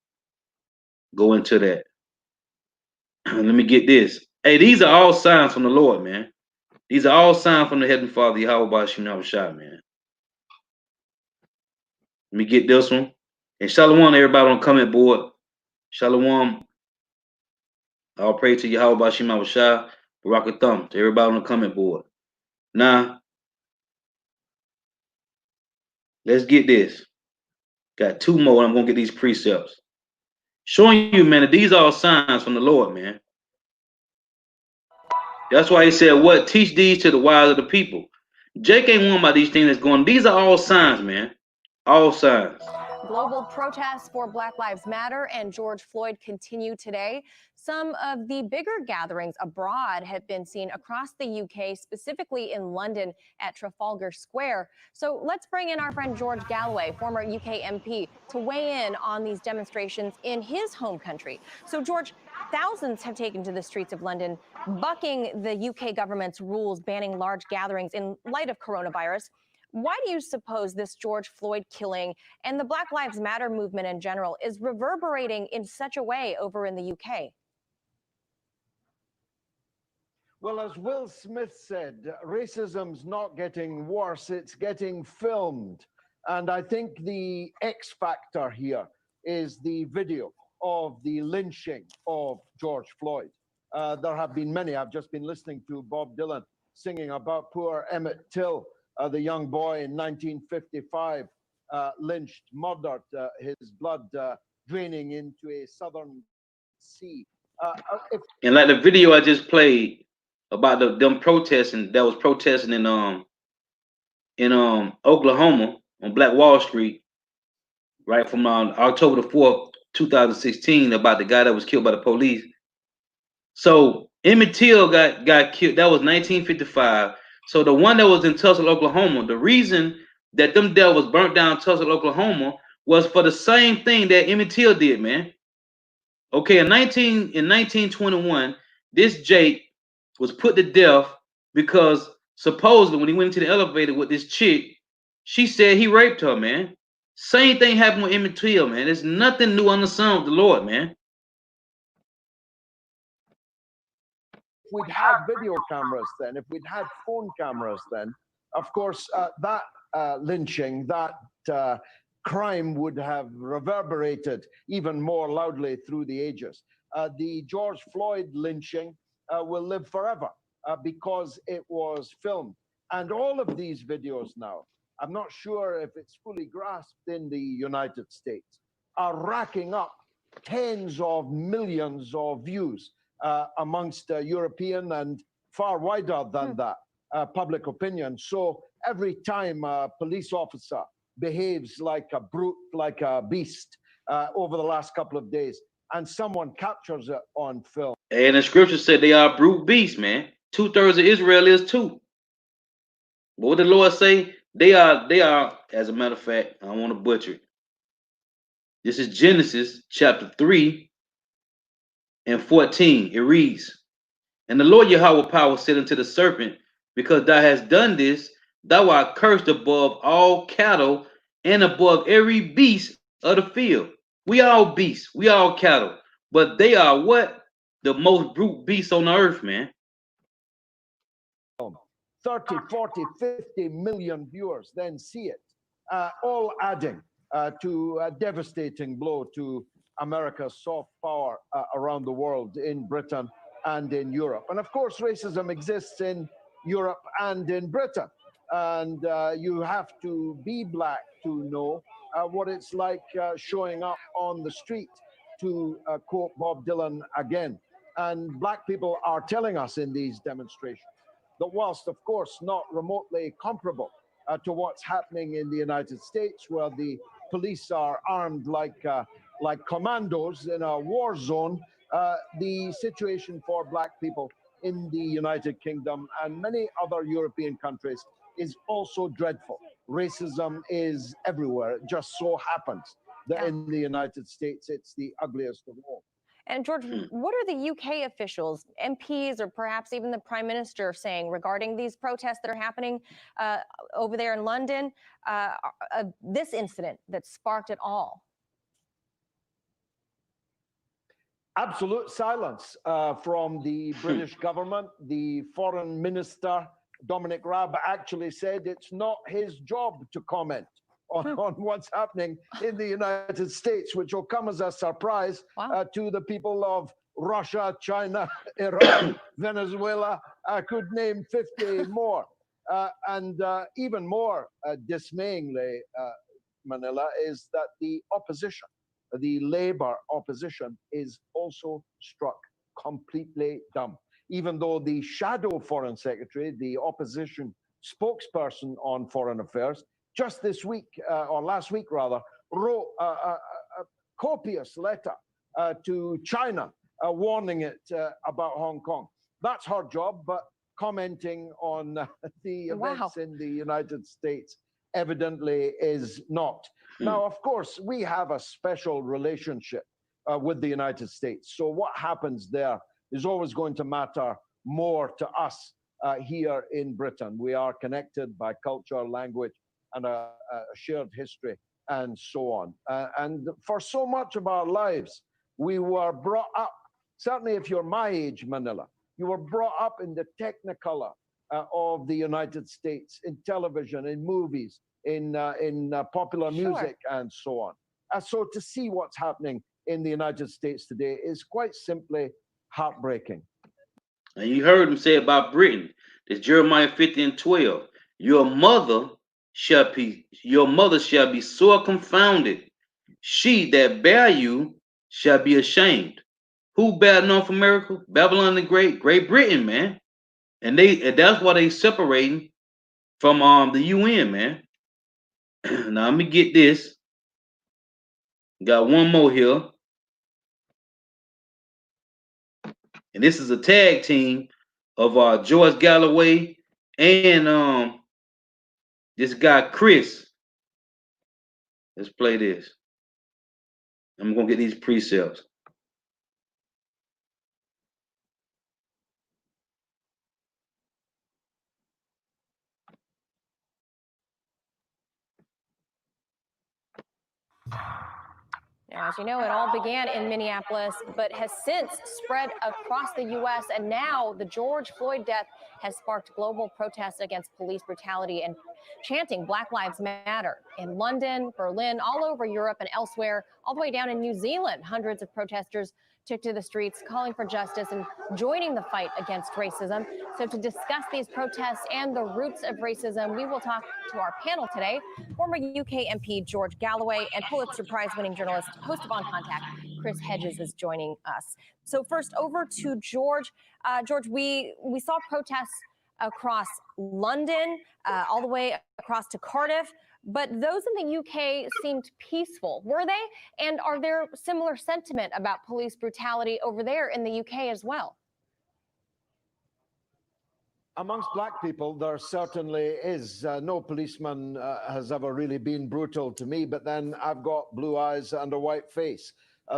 go into that. Let me get this. Hey, these are all signs from the Lord, man. These are all signs from the Heavenly Father, Yahweh Bashim Yahushua, man. Let me get this one. And Shalom, everybody on the comment board. Shalom. I'll pray to Yahweh Bashim Yahushua, Barak Thumb, to everybody on the comment board. Now, let's get this. Got two more, and I'm going to get these precepts. Showing you, man, that these are all signs from the Lord, man. That's why he said, what? Teach these to the wise of the people. Jake ain't one about these things that's going. These are all signs, man. All signs. Global protests for Black Lives Matter and George Floyd continue today. Some of the bigger gatherings abroad have been seen across the UK, specifically in London at Trafalgar Square. So let's bring in our friend George Galloway, former UK MP, to weigh in on these demonstrations in his home country. So, George, thousands have taken to the streets of London, bucking the UK government's rules banning large gatherings in light of coronavirus. Why do you suppose this George Floyd killing and the Black Lives Matter movement in general is reverberating in such a way over in the UK? Well, as Will Smith said, racism's not getting worse, it's getting filmed. And I think the X factor here is the video of the lynching of George Floyd. There have been many. I've just been listening to Bob Dylan singing about poor Emmett Till, the young boy in 1955, lynched, murdered, his blood draining into a southern sea. And like the video I just played about them protesting, that was protesting in Oklahoma on Black Wall Street, right from October the 4th 2016 about the guy that was killed by the police. So Emmett Till got killed. That was 1955. So the one that was in Tulsa, Oklahoma, the reason that them devils burnt down Tulsa, Oklahoma was for the same thing that Emmett Till did, man. Okay, in 1921, this Jake was put to death because supposedly when he went into the elevator with this chick, she said he raped her, man. Same thing happened with Emmett Till, man. There's nothing new on the sun of the Lord, man. If we'd had video cameras then, if we'd had phone cameras then, of course, that lynching, that crime would have reverberated even more loudly through the ages. The George Floyd lynching will live forever because it was filmed. And all of these videos now, I'm not sure if it's fully grasped in the United States, are racking up tens of millions of views amongst European and far wider than that public opinion. So every time a police officer behaves like a brute, like a beast over the last couple of days, and someone captures it on film. And the scripture said they are brute beasts, man. 2/3 of Israel is too. But what the Lord say? They are, as a matter of fact, I don't want to butcher it. This is Genesis chapter 3 and 14. It reads, and the Lord Yahweh power said unto the serpent, because thou hast done this, thou art cursed above all cattle and above every beast of the field. We all beasts, we all cattle, but they are what? The most brute beasts on the earth, man. 30, 40, 50 million viewers then see it, all adding to a devastating blow to America's soft power around the world, in Britain and in Europe. And of course, racism exists in Europe and in Britain. And you have to be black to know what it's like showing up on the street, to quote Bob Dylan again. And black people are telling us in these demonstrations that whilst, of course, not remotely comparable to what's happening in the United States, where the police are armed like commandos in a war zone, the situation for black people in the United Kingdom and many other European countries is also dreadful. Racism is everywhere. It just so happens that in the United States, it's the ugliest of all. And George, what are the UK officials, MPs, or perhaps even the Prime Minister saying regarding these protests that are happening over there in London, this incident that sparked it all? Absolute silence from the British government. The Foreign Minister, Dominic Raab, actually said it's not his job to comment on what's happening in the United States, which will come as a surprise to the people of Russia, China, Iran, Venezuela. I could name 50 more. And even more dismayingly, Manila, is that the opposition, the Labour opposition, is also struck completely dumb. Even though the shadow foreign secretary, the opposition spokesperson on foreign affairs, just this week, or last week rather, wrote a copious letter to China warning it about Hong Kong. That's her job, but commenting on the events in the United States evidently is not. Now, of course, we have a special relationship with the United States. So what happens there is always going to matter more to us here in Britain. We are connected by culture, language, and a shared history, and so on. And for so much of our lives, we were brought up, certainly if you're my age, Manila, you were brought up in the technicolor of the United States, in television, in movies, in popular music, and so on. So to see what's happening in the United States today is quite simply heartbreaking. And you heard him say about Britain. There's Jeremiah 50:12. Your mother shall be sore confounded. She that bare you shall be ashamed. Who bare North America? Babylon the Great, Great Britain, man. And that's why they separating from the UN, man. Now let me get this. Got one more here. And this is a tag team of George Galloway and this guy Chris. Let's play this. I'm gonna get these precepts. Now, as you know, it all began in Minneapolis, but has since spread across the U.S. And now the George Floyd death has sparked global protests against police brutality and chanting Black Lives Matter in London, Berlin, all over Europe and elsewhere, all the way down in New Zealand. Hundreds of protesters took to the streets calling for justice and joining the fight against racism. So to discuss these protests and the roots of racism, we will talk to our panel today. Former UK MP George Galloway and Pulitzer Prize-winning journalist, host of On Contact, Chris Hedges is joining us. So first, over to George. George, we saw protests across London, all the way across to Cardiff, but those in the UK seemed peaceful. Were they? And are there similar sentiment about police brutality over there in the UK as well? Amongst black people, there certainly is. No policeman has ever really been brutal to me, but then I've got blue eyes and a white face.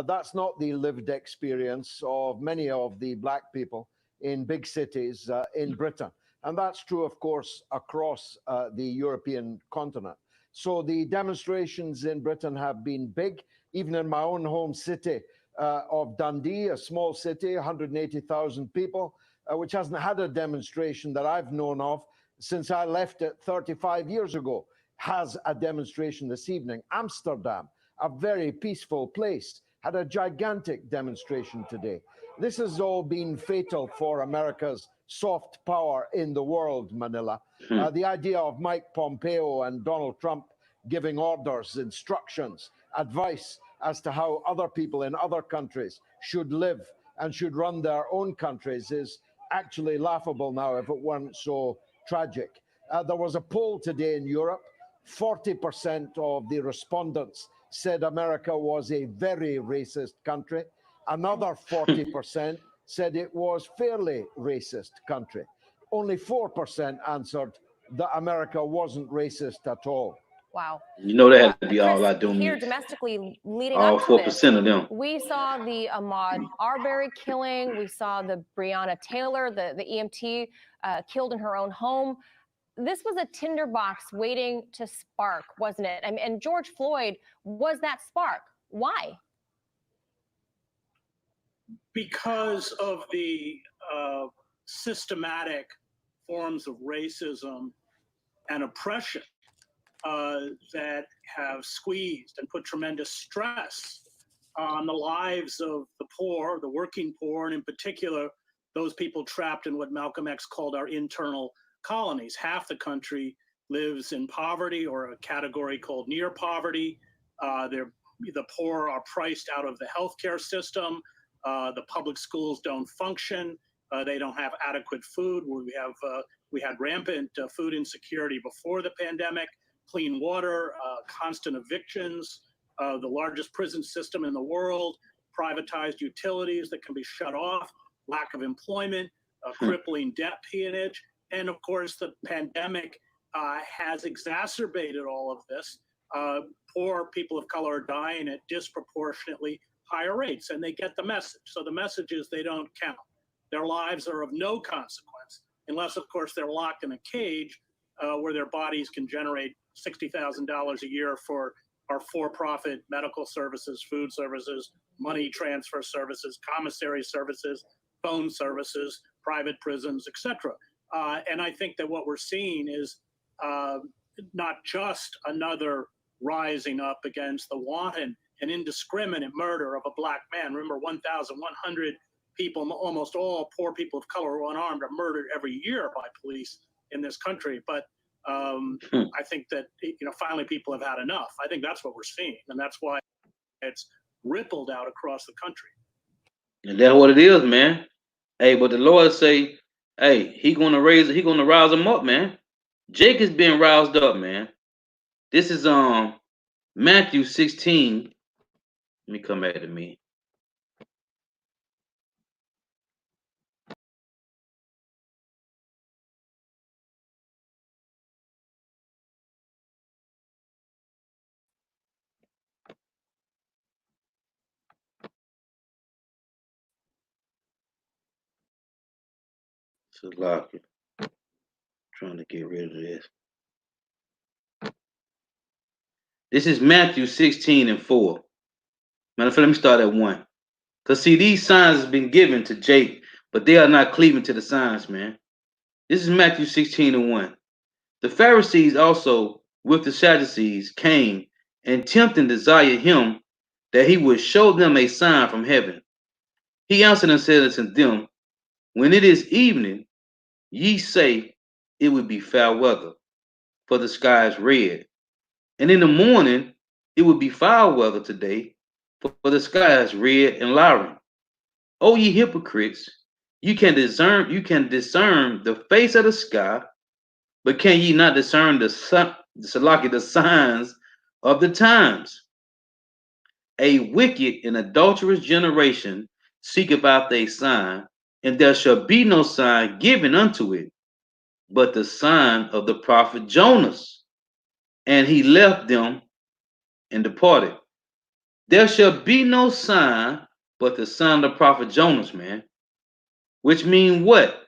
That's not the lived experience of many of the black people in big cities in Britain. And that's true, of course, across the European continent. So the demonstrations in Britain have been big, even in my own home city of Dundee, a small city, 180,000 people, which hasn't had a demonstration that I've known of since I left it 35 years ago, has a demonstration this evening. Amsterdam, a very peaceful place, had a gigantic demonstration today. This has all been fatal for America's soft power in the world, Manila. The idea of Mike Pompeo and Donald Trump giving orders, instructions, advice as to how other people in other countries should live and should run their own countries is actually laughable now if it weren't so tragic. There was a poll today in Europe. 40% of the respondents said America was a very racist country. Another 40% said it was fairly racist country. Only 4% answered that America wasn't racist at all. Wow. You know, that had to be Chris, all I do. Here domestically, leading all up to this, 4% of them. we saw the Ahmaud Arbery killing. We saw the Breonna Taylor, the EMT, killed in her own home. This was a tinderbox waiting to spark, wasn't it? And George Floyd was that spark. Why? Because of the systematic forms of racism and oppression that have squeezed and put tremendous stress on the lives of the poor, the working poor, and in particular, those people trapped in what Malcolm X called our internal colonies. Half the country lives in poverty or a category called near poverty. The poor are priced out of the healthcare system. The public schools don't function. They don't have adequate food. We had rampant food insecurity before the pandemic, clean water, constant evictions, the largest prison system in the world, privatized utilities that can be shut off, lack of employment, crippling debt peonage. And of course, the pandemic has exacerbated all of this. Poor people of color are dying at disproportionately higher rates, and they get the message. So the message is they don't count. Their lives are of no consequence, unless, of course, they're locked in a cage where their bodies can generate $60,000 a year for our for-profit medical services, food services, money transfer services, commissary services, phone services, private prisons, etc. And I think that what we're seeing is not just another rising up against the wanton and indiscriminate murder of a black man. Remember, 1,100 people, almost all poor people of color who are unarmed, are murdered every year by police in this country. But I think that, finally people have had enough. I think that's what we're seeing, and that's why it's rippled out across the country. And that's what it is, man. Hey, but the Lord say, hey, he gonna rise them up, man. Jake is being roused up, man. This is Matthew 16. Let me come back to me. Salaki. Trying to get rid of this. This is Matthew 16 and 4. Matter of fact, let me start at 1. Because see, these signs have been given to Jake, but they are not cleaving to the signs, man. This is Matthew 16 and 1. The Pharisees also with the Sadducees came and tempted and desired him that he would show them a sign from heaven. He answered and said unto them, when it is evening, ye say it would be foul weather, for the sky is red. And in the morning, it would be foul weather today, for the sky is red and lowering. O ye hypocrites, you can discern the face of the sky, but can ye not discern the signs of the times? A wicked and adulterous generation seeketh after a sign, and there shall be no sign given unto it, but the sign of the prophet Jonas. And he left them and departed. There shall be no sign but the sign of the prophet Jonas, man. Which mean what?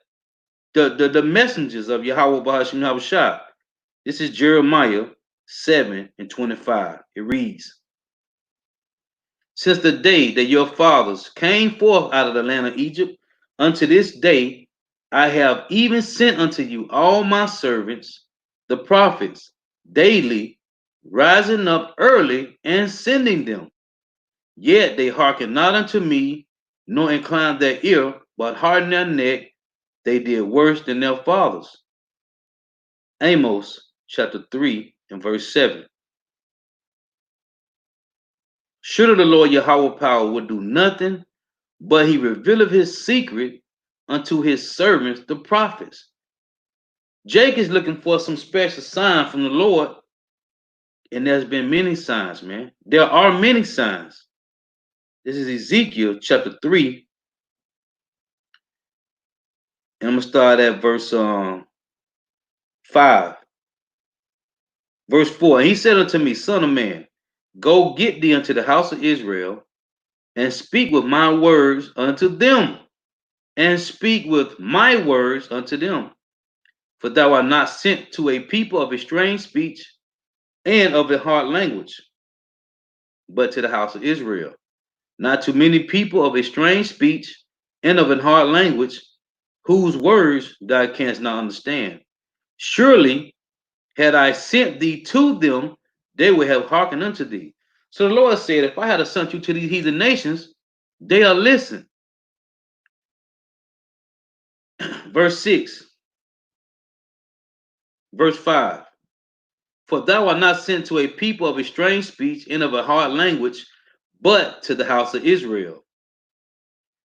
The messengers of Yahweh Bahashim Yahushua. This is Jeremiah 7 and 25. It reads, since the day that your fathers came forth out of the land of Egypt, unto this day, I have even sent unto you all my servants, the prophets, daily, rising up early and sending them. Yet they hearken not unto me, nor incline their ear, but harden their neck. They did worse than their fathers. Amos chapter 3 and verse 7. Surely the Lord Yahweh power would do nothing, but he revealeth his secret unto his servants, the prophets. Jake is looking for some special sign from the Lord, and there's been many signs, man. There are many signs. This is Ezekiel chapter 3, and I'm going to start at verse 5. Verse 4, and he said unto me, son of man, go get thee unto the house of Israel, and speak with my words unto them, and speak with my words unto them. For thou art not sent to a people of a strange speech and of a hard language, but to the house of Israel. Not to many people of a strange speech and of a hard language, whose words thou canst not understand. Surely, had I sent thee to them, they would have hearkened unto thee. So the Lord said, if I had sent you to these heathen nations, they'll listen. Verse 6. Verse 5. For thou art not sent to a people of a strange speech and of a hard language, but to the house of Israel.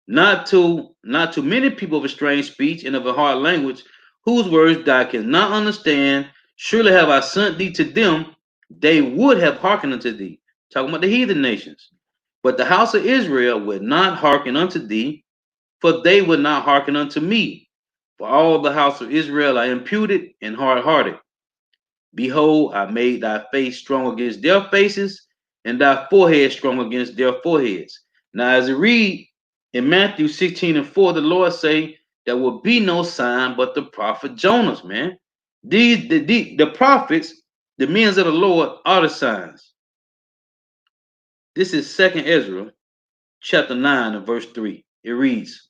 Not to many people of a strange speech and of a hard language, whose words thou cannot understand. Surely have I sent thee to them, they would have hearkened unto thee. Talking about the heathen nations. But the house of Israel would not hearken unto thee, for they would not hearken unto me. For all the house of Israel are imputed and hard-hearted. Behold, I made thy face strong against their faces, and thy forehead strong against their foreheads. Now, as it read in Matthew 16 and 4, the Lord say, there will be no sign but the prophet Jonas, man. The prophets, the men of the Lord, are the signs. This is 2nd Ezra, chapter 9 and verse 3. It reads,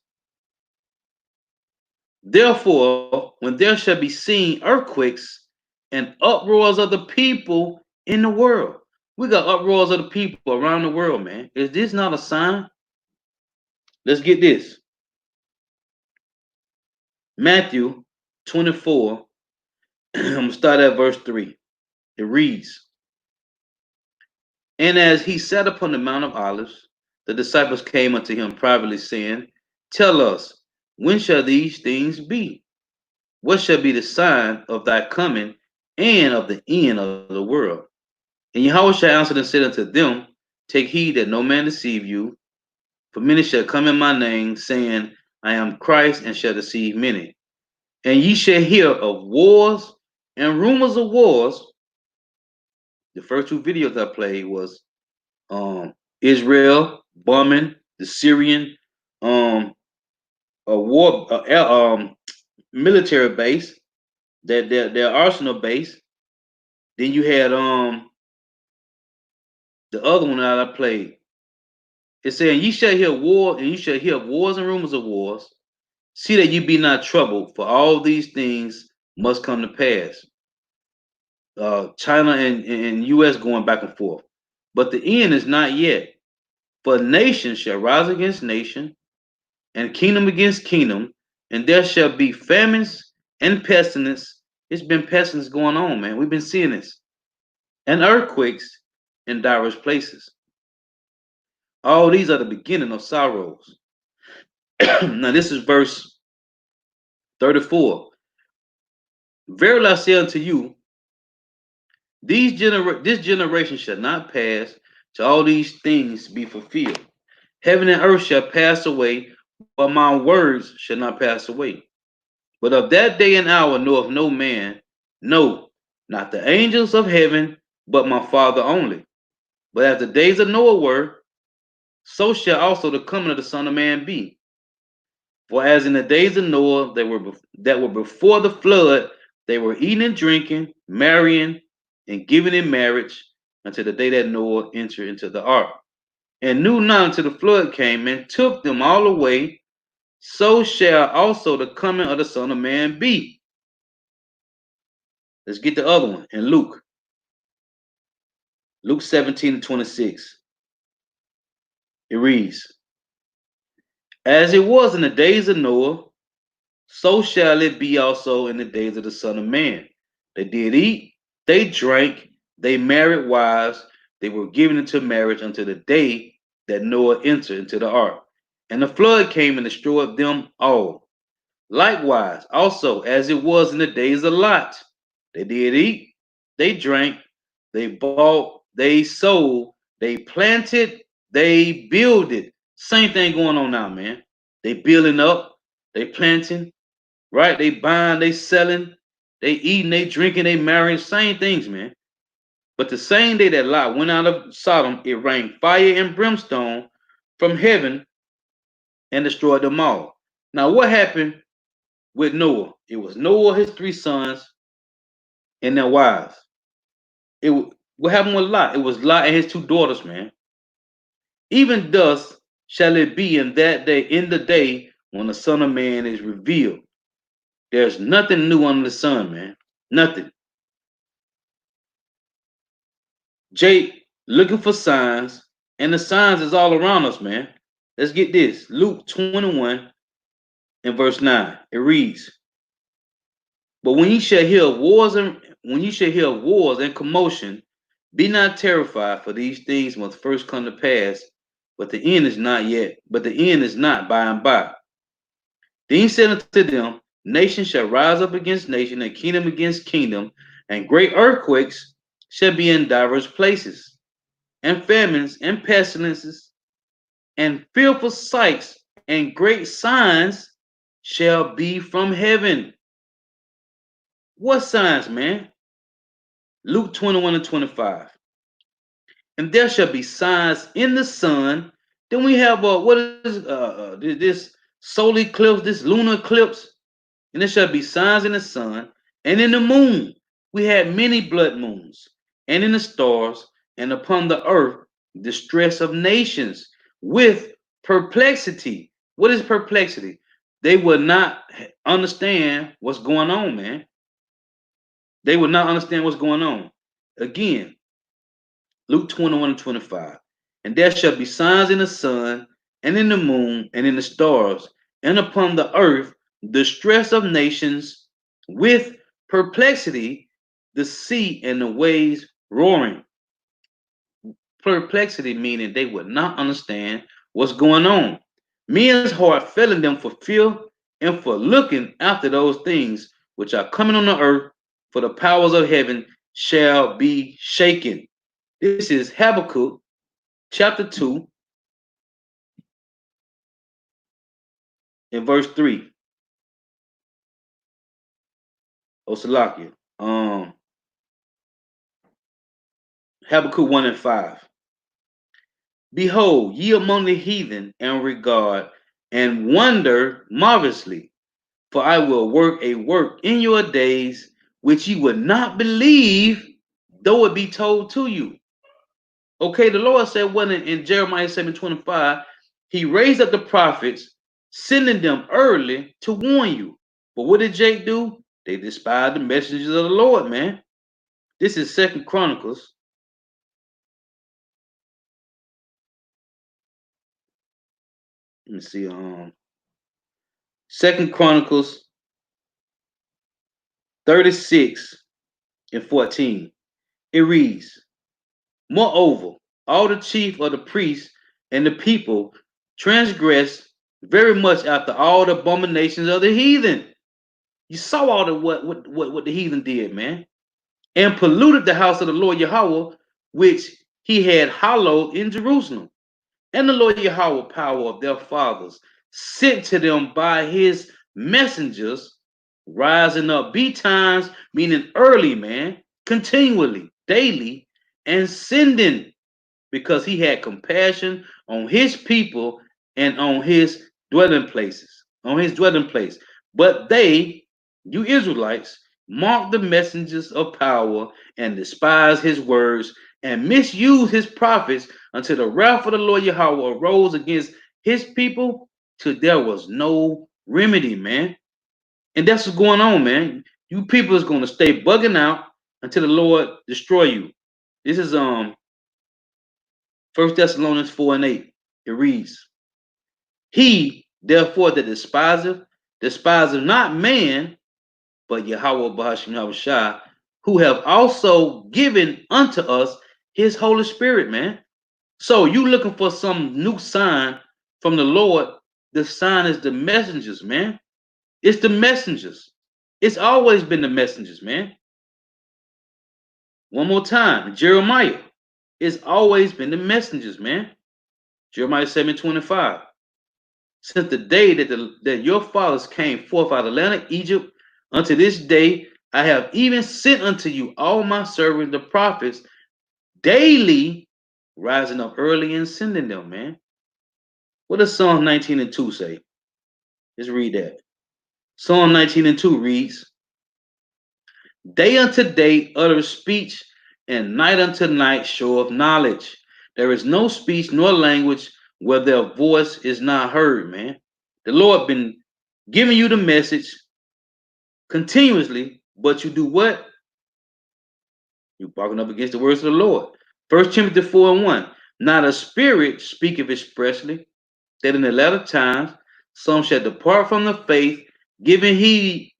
therefore, when there shall be seen earthquakes and uproars of the people in the world. We got uproars of the people around the world, man. Is this not a sign? Let's get this. Matthew 24, I'm going to start at verse 3. It reads, and as he sat upon the Mount of Olives, the disciples came unto him privately, saying, tell us, when shall these things be? What shall be the sign of thy coming and of the end of the world? And Yahweh shall answer and said unto them, take heed that no man deceive you, for many shall come in my name, saying, I am Christ, and shall deceive many. And ye shall hear of wars and rumors of wars. The first two videos I played was Israel bombing the Syrian a war military base, their arsenal base. Then you had the other one that I played. It's saying, "Ye shall hear war, and you shall hear of wars and rumors of wars. See that you be not troubled, for all these things must come to pass." China and U.S. going back and forth, but the end is not yet. For nation shall rise against nation, and kingdom against kingdom, and there shall be famines and pestilence. It's been pestilence going on, man. We've been seeing this, and earthquakes in diverse places. All these are the beginning of sorrows. Now, this is verse 34. Verily I say unto you, this generation shall not pass till all these things be fulfilled. Heaven and earth shall pass away, but my words shall not pass away. But of that day and hour knoweth no man, no, not the angels of heaven, but my Father only. But as the days of Noah were, so shall also the coming of the Son of Man be. For as in the days of Noah, that were before the flood, they were eating and drinking, marrying, and giving in marriage until the day that Noah entered into the ark, and knew not until the flood came and took them all away. So shall also the coming of the Son of Man be. Let's get the other one in Luke. Luke 17:26. It reads, "As it was in the days of Noah, so shall it be also in the days of the Son of Man. They did eat, they drank, they married wives, they were given into marriage until the day that Noah entered into the ark. And the flood came and destroyed them all. Likewise, also as it was in the days of Lot, they did eat, they drank, they bought, they sold, they planted, they builded." Same thing going on now, man. They building up, they planting, right? They buying, they selling, they eating, they drinking, they marrying, same things, man. But the same day that Lot went out of Sodom, it rained fire and brimstone from heaven and destroyed them all. Now, what happened with Noah? It was Noah, his 3 sons, and their wives. What happened with Lot? It was Lot and his 2 daughters, man. Even thus shall it be in that day, in the day when the Son of Man is revealed. There's nothing new under the sun, man. Nothing. Jake looking for signs, and the signs is all around us, man. Let's get this. Luke 21 and verse 9. It reads, "But when ye shall hear of wars and commotion, be not terrified, for these things must first come to pass, but the end is not yet, but the end is not by and by. Then he said unto them, Nation shall rise up against nation, and kingdom against kingdom, and great earthquakes shall be in diverse places, and famines and pestilences, and fearful sights, and great signs shall be from heaven." What signs, man? Luke 21 and 25. "And there shall be signs in the sun." Then we have what is this solar eclipse, this lunar eclipse. "And there shall be signs in the sun and in the moon." We had many blood moons, "and in the stars, and upon the earth distress of nations with perplexity." What is perplexity? They would not understand what's going on, man. They would not understand what's going on. Again, Luke 21 and 25. "And there shall be signs in the sun, and in the moon, and in the stars, and upon the earth distress of nations with perplexity, the sea and the waves roaring." Perplexity meaning they would not understand what's going on. "Men's heart failing them for fear and for looking after those things which are coming on the earth, for the powers of heaven shall be shaken." This is Habakkuk chapter 2 and verse 3. Osalakia. Habakkuk 1 and 5. "Behold, ye among the heathen, and regard and wonder marvelously. For I will work a work in your days which ye would not believe, though it be told to you. Okay, the Lord said when in Jeremiah 7:25, he raised up the prophets, sending them early to warn you. But what did Jake do? They despised the messages of the Lord, man. This is 2 Chronicles. Let me see. 2 Chronicles 36:14. It reads, moreover, all the chief of the priests and the people transgressed very much after all the abominations of the heathen. You saw all the what the heathen did, man, and polluted the house of the Lord Yahweh, which he had hallowed in Jerusalem. And the Lord Yahweh power of their fathers sent to them by his messengers, rising up betimes, meaning early, man, continually, daily, and sending, because he had compassion on his people and on his dwelling places, on his dwelling place. But they, you Israelites, mocked the messengers of power and despised his words and misused his prophets until the wrath of the Lord Yahweh arose against his people till there was no remedy, man. And that's what's going on, man. You people is going to stay bugging out until the Lord destroy you. This is 1 Thessalonians 4:8. It reads, he therefore that despiseth not man, but Yahweh Bahashim Yahushua, who have also given unto us his Holy Spirit, man. So you looking for some new sign from the Lord? The sign is the messengers, man. It's the messengers. It's always been the messengers, man. One more time, Jeremiah. It's always been the messengers, man. Jeremiah 7:25. Since the day that your fathers came forth out of the land of Egypt unto this day, I have even sent unto you all my servants, the prophets, daily rising up early and sending them, man. What does Psalm 19:2 say? Let's read that. Psalm 19:2 reads, day unto day utter speech, and night unto night show of knowledge. There is no speech nor language where their voice is not heard, man. The Lord been giving you the message continuously, but you do what? You're barking up against the words of the Lord. 1 Timothy 4:1. Not a spirit speaketh expressly, that in the latter times some shall depart from the faith, giving heed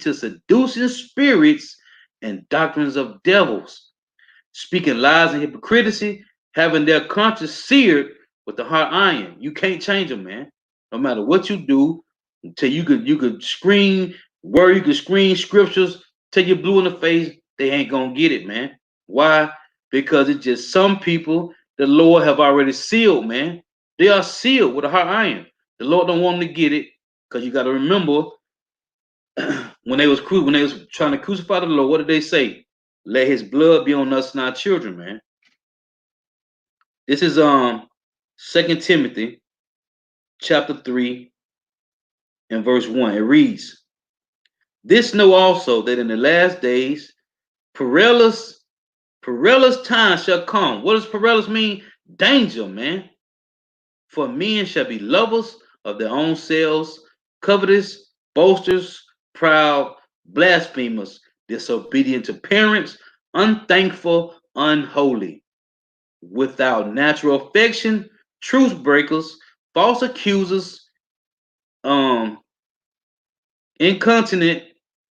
to seducing spirits and doctrines of devils, speaking lies and hypocrisy, having their conscience seared with the hot iron. You can't change them, man. No matter what you do, until you could scream word, you could scream scriptures till you're blue in the face, they ain't gonna get it, man. Why? Because it's just some people the Lord have already sealed, man. They are sealed with a hot iron. The Lord don't want them to get it, because you got to remember when they was trying to crucify the Lord, what did they say? Let his blood be on us and our children, man. This is 2 Timothy chapter 3 and verse 1. It reads, this know also that in the last days perilous times shall come. What does perilous mean? Danger, man. For men shall be lovers of their own selves, covetous, boasters, proud, blasphemers, disobedient to parents, unthankful, unholy, without natural affection, truce breakers, false accusers, incontinent,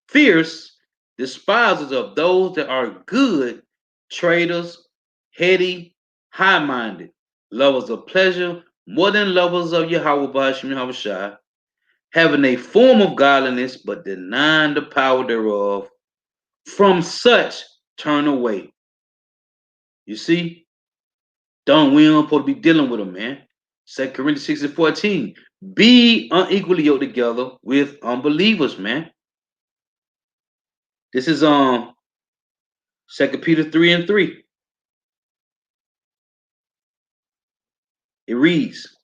fierce, despisers of those that are good, traitors, heady, high-minded, lovers of pleasure, more than lovers of Yahweh Bahashim Yahushua, having a form of godliness, but denying the power thereof. From such turn away. You see? We don't supposed to be dealing with them, man. 2 Corinthians 6:14. Be unequally yoked together with unbelievers, man. This is 2 Peter 3:3. It reads,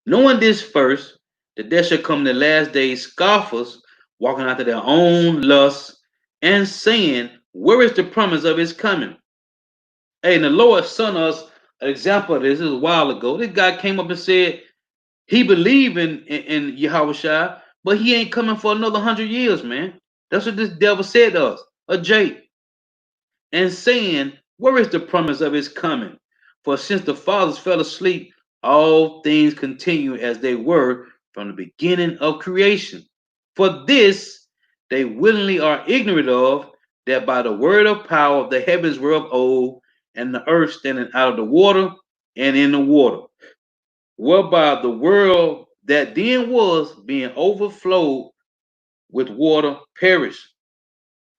knowing this first, that there shall come in the last days scoffers, walking after their own lusts, and saying, where is the promise of his coming? Hey, and the Lord sent us an example of this. This was a while ago. This guy came up and said he believed in Yahweh Shai, but he ain't coming for another 100 years, man. That's what this devil said to us, a Jake. And saying, where is the promise of his coming? For since the fathers fell asleep, all things continue as they were from the beginning of creation. For this they willingly are ignorant of, that by the word of power the heavens were of old, and the earth standing out of the water and in the water, whereby the world that then was, being overflowed with water, perished.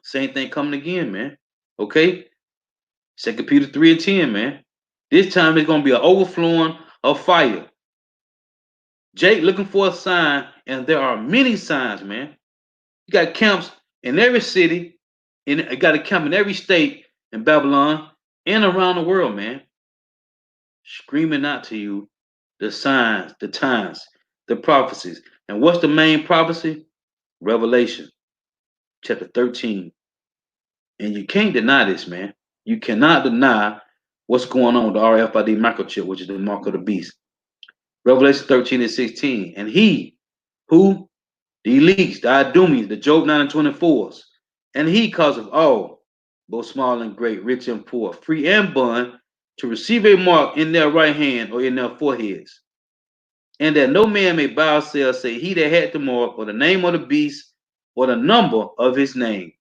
Same thing coming again, man. Okay? 2 Peter 3 and 10, man. This time it's going to be an overflowing of fire. Jake looking for a sign, and there are many signs, man. You got camps in every city, and you got a camp in every state in Babylon and around the world, man. Screaming out to you the signs, the times, the prophecies. And what's the main prophecy? Revelation chapter 13. And you can't deny this, man. You cannot deny what's going on with the RFID microchip, which is the mark of the beast. Revelation 13 and 16. And he who, the elites, the Idumeans, the Job 9 and 24s, and he causeth all, both small and great, rich and poor, free and bond, to receive a mark in their right hand or in their foreheads. And that no man may buy or sell, say he that had the mark, or the name of the beast, or the number of his name.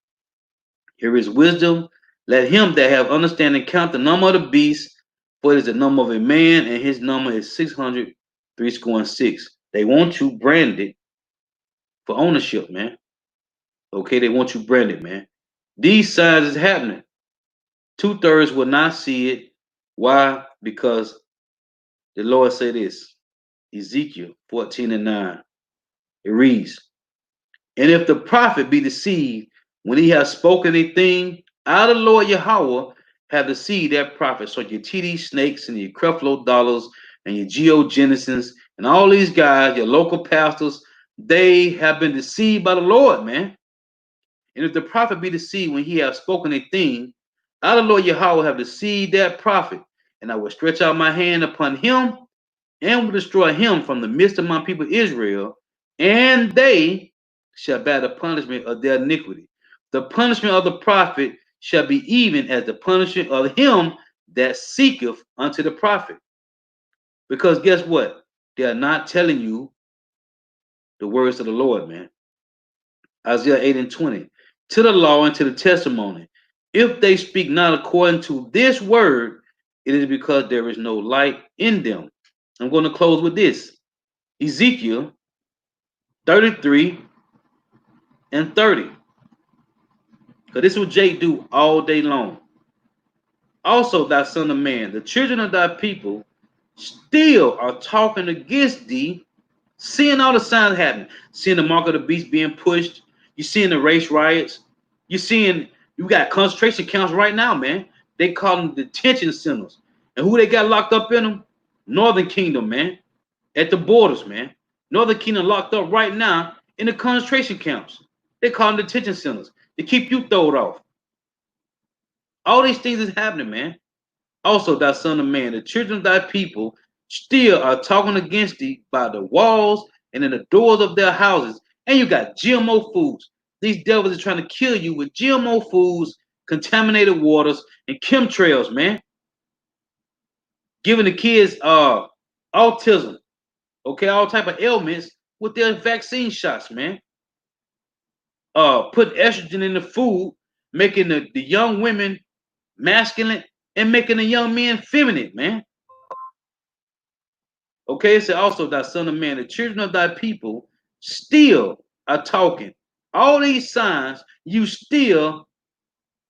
Here is wisdom. Let him that have understanding count the number of the beast, for it is the number of a man, and his number is 666. They want you branded for ownership, man. Okay, they want you branded, man. These signs is happening. 2/3 will not see it. Why? Because the Lord said this. Ezekiel 14 and 9. It reads, and if the prophet be deceived, when he has spoken a thing, out of the Lord Yahweh have deceived that prophet. So your TD Snakes and your Creflo Dollars and your Geo Genesis and all these guys, your local pastors, they have been deceived by the Lord, man. And if the prophet be deceived when he has spoken a thing, out of the Lord Yahweh have deceived that prophet, and I will stretch out my hand upon him and will destroy him from the midst of my people Israel, and they shall bear the punishment of their iniquity. The punishment of the prophet shall be even as the punishment of him that seeketh unto the prophet. Because guess what? They are not telling you the words of the Lord, man. Isaiah 8 and 20. To the law and to the testimony. If they speak not according to this word, it is because there is no light in them. I'm going to close with this. Ezekiel 33 and 30. Because this is what Jake do all day long. Also, thy son of man, the children of thy people still are talking against thee, seeing all the signs happening, seeing the mark of the beast being pushed. You're seeing the race riots. You're seeing, you got concentration camps right now, man. They call them detention centers. And who they got locked up in them? Northern Kingdom, man. At the borders, man. Northern Kingdom locked up right now in the concentration camps. They call them detention centers to keep you thrown off. All these things is happening, man. Also, thy son of man, the children of thy people still are talking against thee by the walls and in the doors of their houses. And you got GMO foods. These devils are trying to kill you with GMO foods, contaminated waters, and chemtrails, man. Giving the kids autism, okay, all type of ailments with their vaccine shots, man. Put estrogen in the food, making the young women masculine and making the young men feminine, man. Okay, it said also, thy son of man, the children of thy people still are talking. All these signs, you still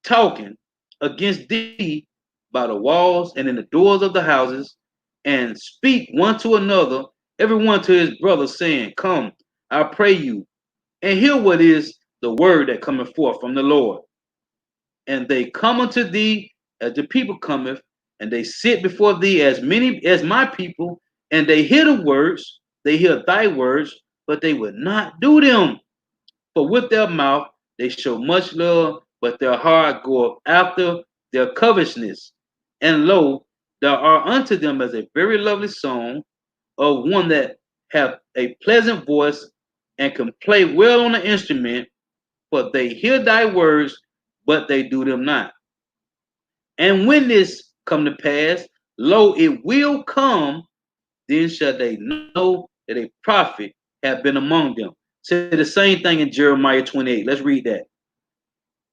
talking against thee by the walls and in the doors of the houses, and speak one to another, everyone to his brother, saying, come, I pray you, and hear what is the word that cometh forth from the Lord. And they come unto thee as the people cometh, and they sit before thee as many as my people, and they hear the words, they hear thy words, but they would not do them. For with their mouth they show much love, but their heart goeth after their covetousness. And lo, there are unto them as a very lovely song of one that hath a pleasant voice and can play well on the instrument, for they hear thy words, but they do them not. And when this come to pass, lo, it will come, then shall they know that a prophet have been among them. Say the same thing in Jeremiah 28. Let's read that.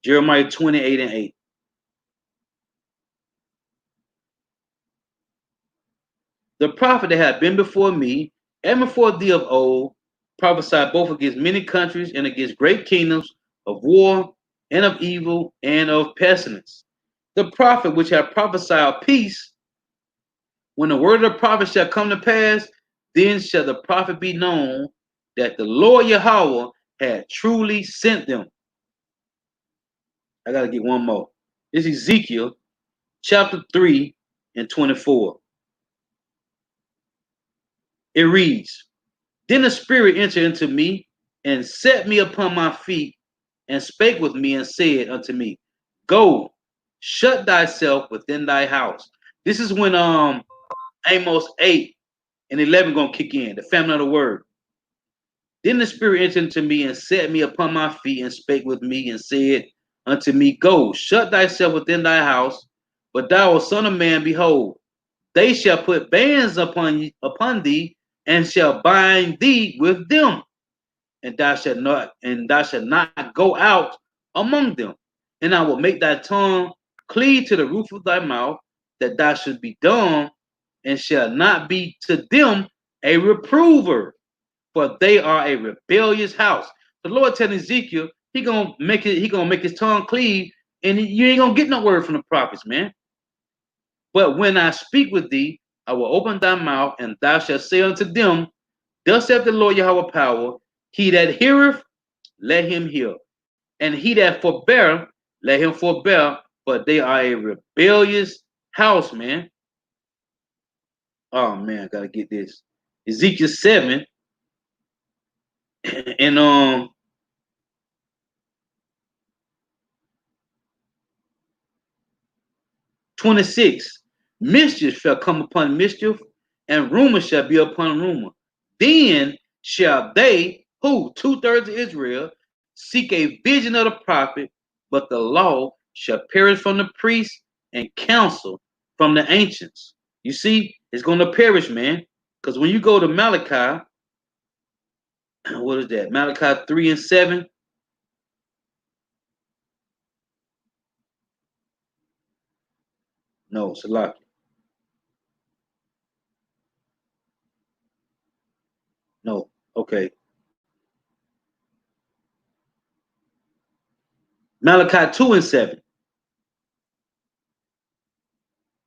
Jeremiah 28 and 8. The prophet that had been before me and before thee of old prophesied both against many countries and against great kingdoms of war and of evil and of pestilence. The prophet which had prophesied peace, when the word of the prophet shall come to pass, then shall the prophet be known that the Lord Yahweh had truly sent them. I got to get one more. This is Ezekiel chapter 3 and 24. It reads, Then the Spirit entered into me and set me upon my feet and spake with me and said unto me, Go, shut thyself within thy house. This is when Amos 8 and 11 gonna kick in, the family of the word. Then the Spirit entered into me and set me upon my feet and spake with me and said unto me, Go, shut thyself within thy house. But thou, O son of man, behold, they shall put bands upon thee and shall bind thee with them, and thou shalt not go out among them. And I will make thy tongue cleave to the roof of thy mouth, that thou should be dumb, and shall not be to them a reprover, for they are a rebellious house. The Lord telling Ezekiel, he gonna make his tongue cleave, and you ain't gonna get no word from the prophets, man. But when I speak with thee, I will open thy mouth, and thou shalt say unto them, Thus saith the Lord Yahweh power, he that heareth, let him hear, and he that forbeareth, let him forbear, for they are a rebellious house, man. Oh man, I gotta get this. Ezekiel 7 and 26. Mischief shall come upon mischief, and rumor shall be upon rumor. Then shall they, who 2/3 of Israel, seek a vision of the prophet, but the law shall perish from the priests and counsel from the ancients. You see, it's going to perish, man. Because when you go to Malachi, what is that? Malachi 3 and 7. No, Salaki. No, okay. Malachi 2 and 7.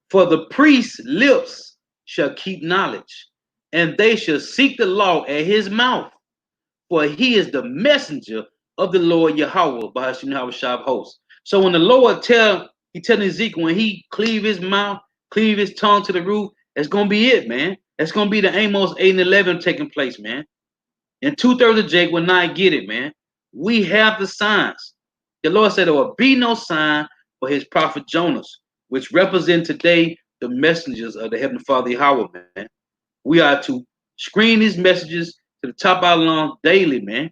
For the priest's lips shall keep knowledge, and they shall seek the law at his mouth. For he is the messenger of the Lord Yahweh, Bahashim Yahweh host. So when the Lord he telling Ezekiel, when he cleave his mouth, cleave his tongue to the roof, that's gonna be it, man. That's gonna be the Amos 8 and 11 taking place, man. And 2/3 of Jake will not get it, man. We have the signs. The Lord said there will be no sign for his prophet Jonas, which represent today the messengers of the Heavenly Father Yahweh, man. We are to screen these messages to the top of our lungs daily, man.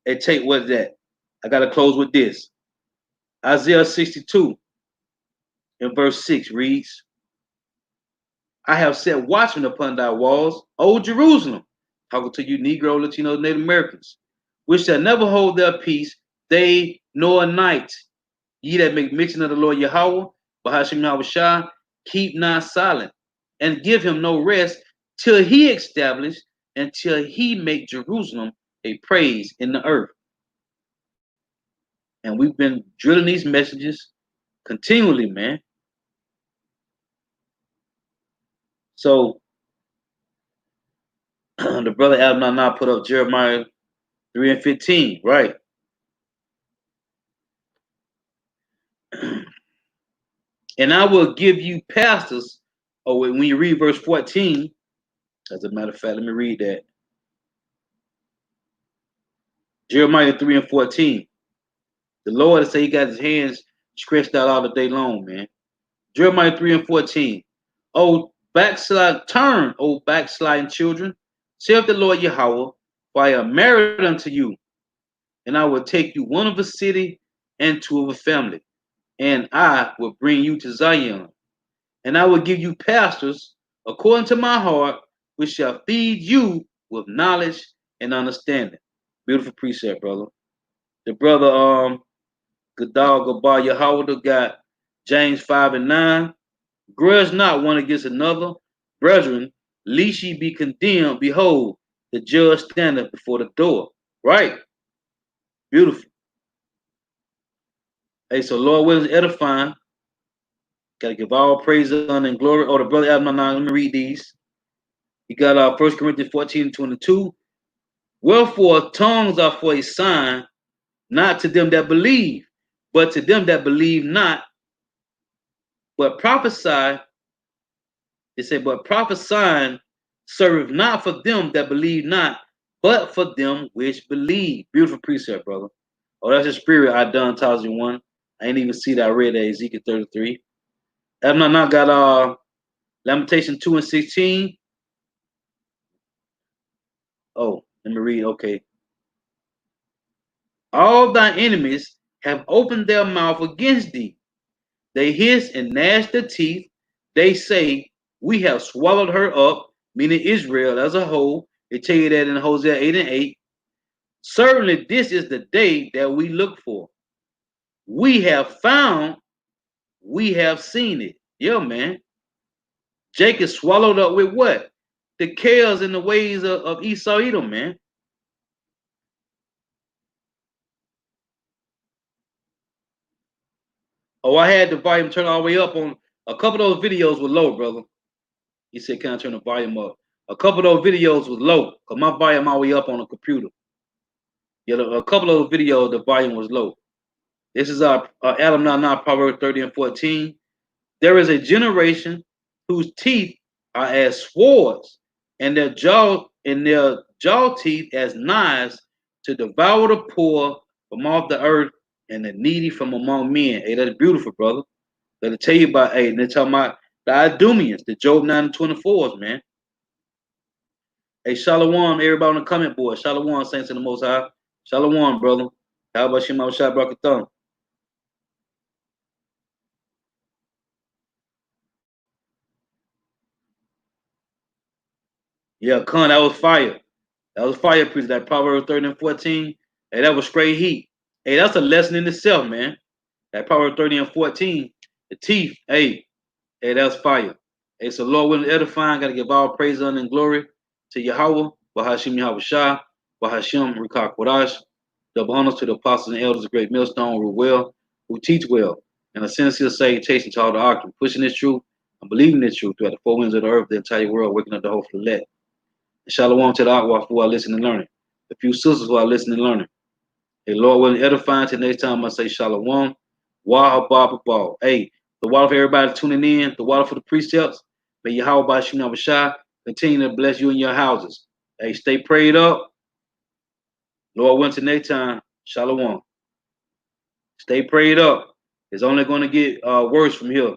And take what is that? I gotta close with this. Isaiah 62 in verse 6 reads, I have set watchmen upon thy walls, O Jerusalem, talking to you Negro, Latino, Native Americans, which shall never hold their peace, day nor night. Ye that make mention of the Lord Yahweh, Bahashim Yahweh, keep not silent, and give him no rest till he establish and till he make Jerusalem a praise in the earth. And we've been drilling these messages continually, man. So the brother Abner put up Jeremiah 3 and 15, right? And I will give you pastors. Oh, when you read verse 14, as a matter of fact, let me read that. Jeremiah 3 and 14. The Lord say he got his hands stretched out all the day long, man. Jeremiah 3 and 14. Oh, turn, O backsliding children, saith the Lord Yahweh, for I am married unto you, and I will take you one of a city and two of a family, and I will bring you to Zion, and I will give you pastors according to my heart, which shall feed you with knowledge and understanding. Beautiful precept, brother. The brother Gadal Gabar Yahweh got James 5 and 9. Grudge not one against another, brethren, lest ye be condemned. Behold, the judge standeth before the door. Right? Beautiful. Hey, so Lord willing edifying. Gotta give all praise, honor, and glory. Oh, the brother Abner, let me read these. You got 1 Corinthians 14 and 22. Wherefore tongues are for a sign, not to them that believe, but to them that believe not. But prophesy, it said, but prophesying serveth not for them that believe not, but for them which believe. Beautiful precept, brother. Oh, that's the spirit I done 1001. I ain't even see that. I read that Ezekiel 33. I've not got Lamentation 2 and 16. Oh, let me read. Okay. All thy enemies have opened their mouth against thee. They hiss and gnash their teeth. They say, we have swallowed her up, meaning Israel as a whole. They tell you that in Hosea 8 and 8. Certainly this is the day that we look for. We have found, we have seen it. Yeah, man. Jacob swallowed up with what? The cares and the ways of Esau Edom, man. Oh, I had the volume turned all the way up on a couple of those videos were low, brother. He said, can I turn the volume up? A couple of those videos was low, because my volume all the way up on the computer. Yeah, a couple of those videos, the volume was low. This is Adam 99, Proverbs 30 and 14. There is a generation whose teeth are as swords, and their jaw teeth as knives, to devour the poor from off the earth and the needy from among men. Hey, that's beautiful, brother. Let tell you about, hey, they're talking about the Idumeans, the Job 9 and 24s, man. Hey, Shalom, everybody on the comment board. Shalom, saints in the Most High. Shalom, brother. How about Shema Shai Brakatham? Yeah, Khan, that was fire. That was fire, priest. That Proverbs 30 and 14. Hey, that was straight heat. Hey, that's a lesson in itself, man. That Proverbs 30 and 14. The teeth. Hey, that's fire. Hey, so Lord willing edifying, gotta give all praise, honor, and glory to Yahweh, Bahashim Yahweh Shah, Bahashim Rikak Wadash. Double honors to the apostles and elders of Great Millstone who well, who teach well, and a sincere salutation to all the octors, pushing this truth and believing this truth throughout the four winds of the earth, the entire world, waking up the hope for the elect. And shalom to the Akwa who are listening and learning. The few sisters who are listening and learning. Hey, Lord willing edifying, till next time I say shalom. Wah Baba Ball. Hey, the water for everybody tuning in, the water for the precepts. May Yahweh Bashim Abashai continue to bless you in your houses. Hey, stay prayed up. Lord willing, till next time, shalom. Stay prayed up. It's only going to get worse from here.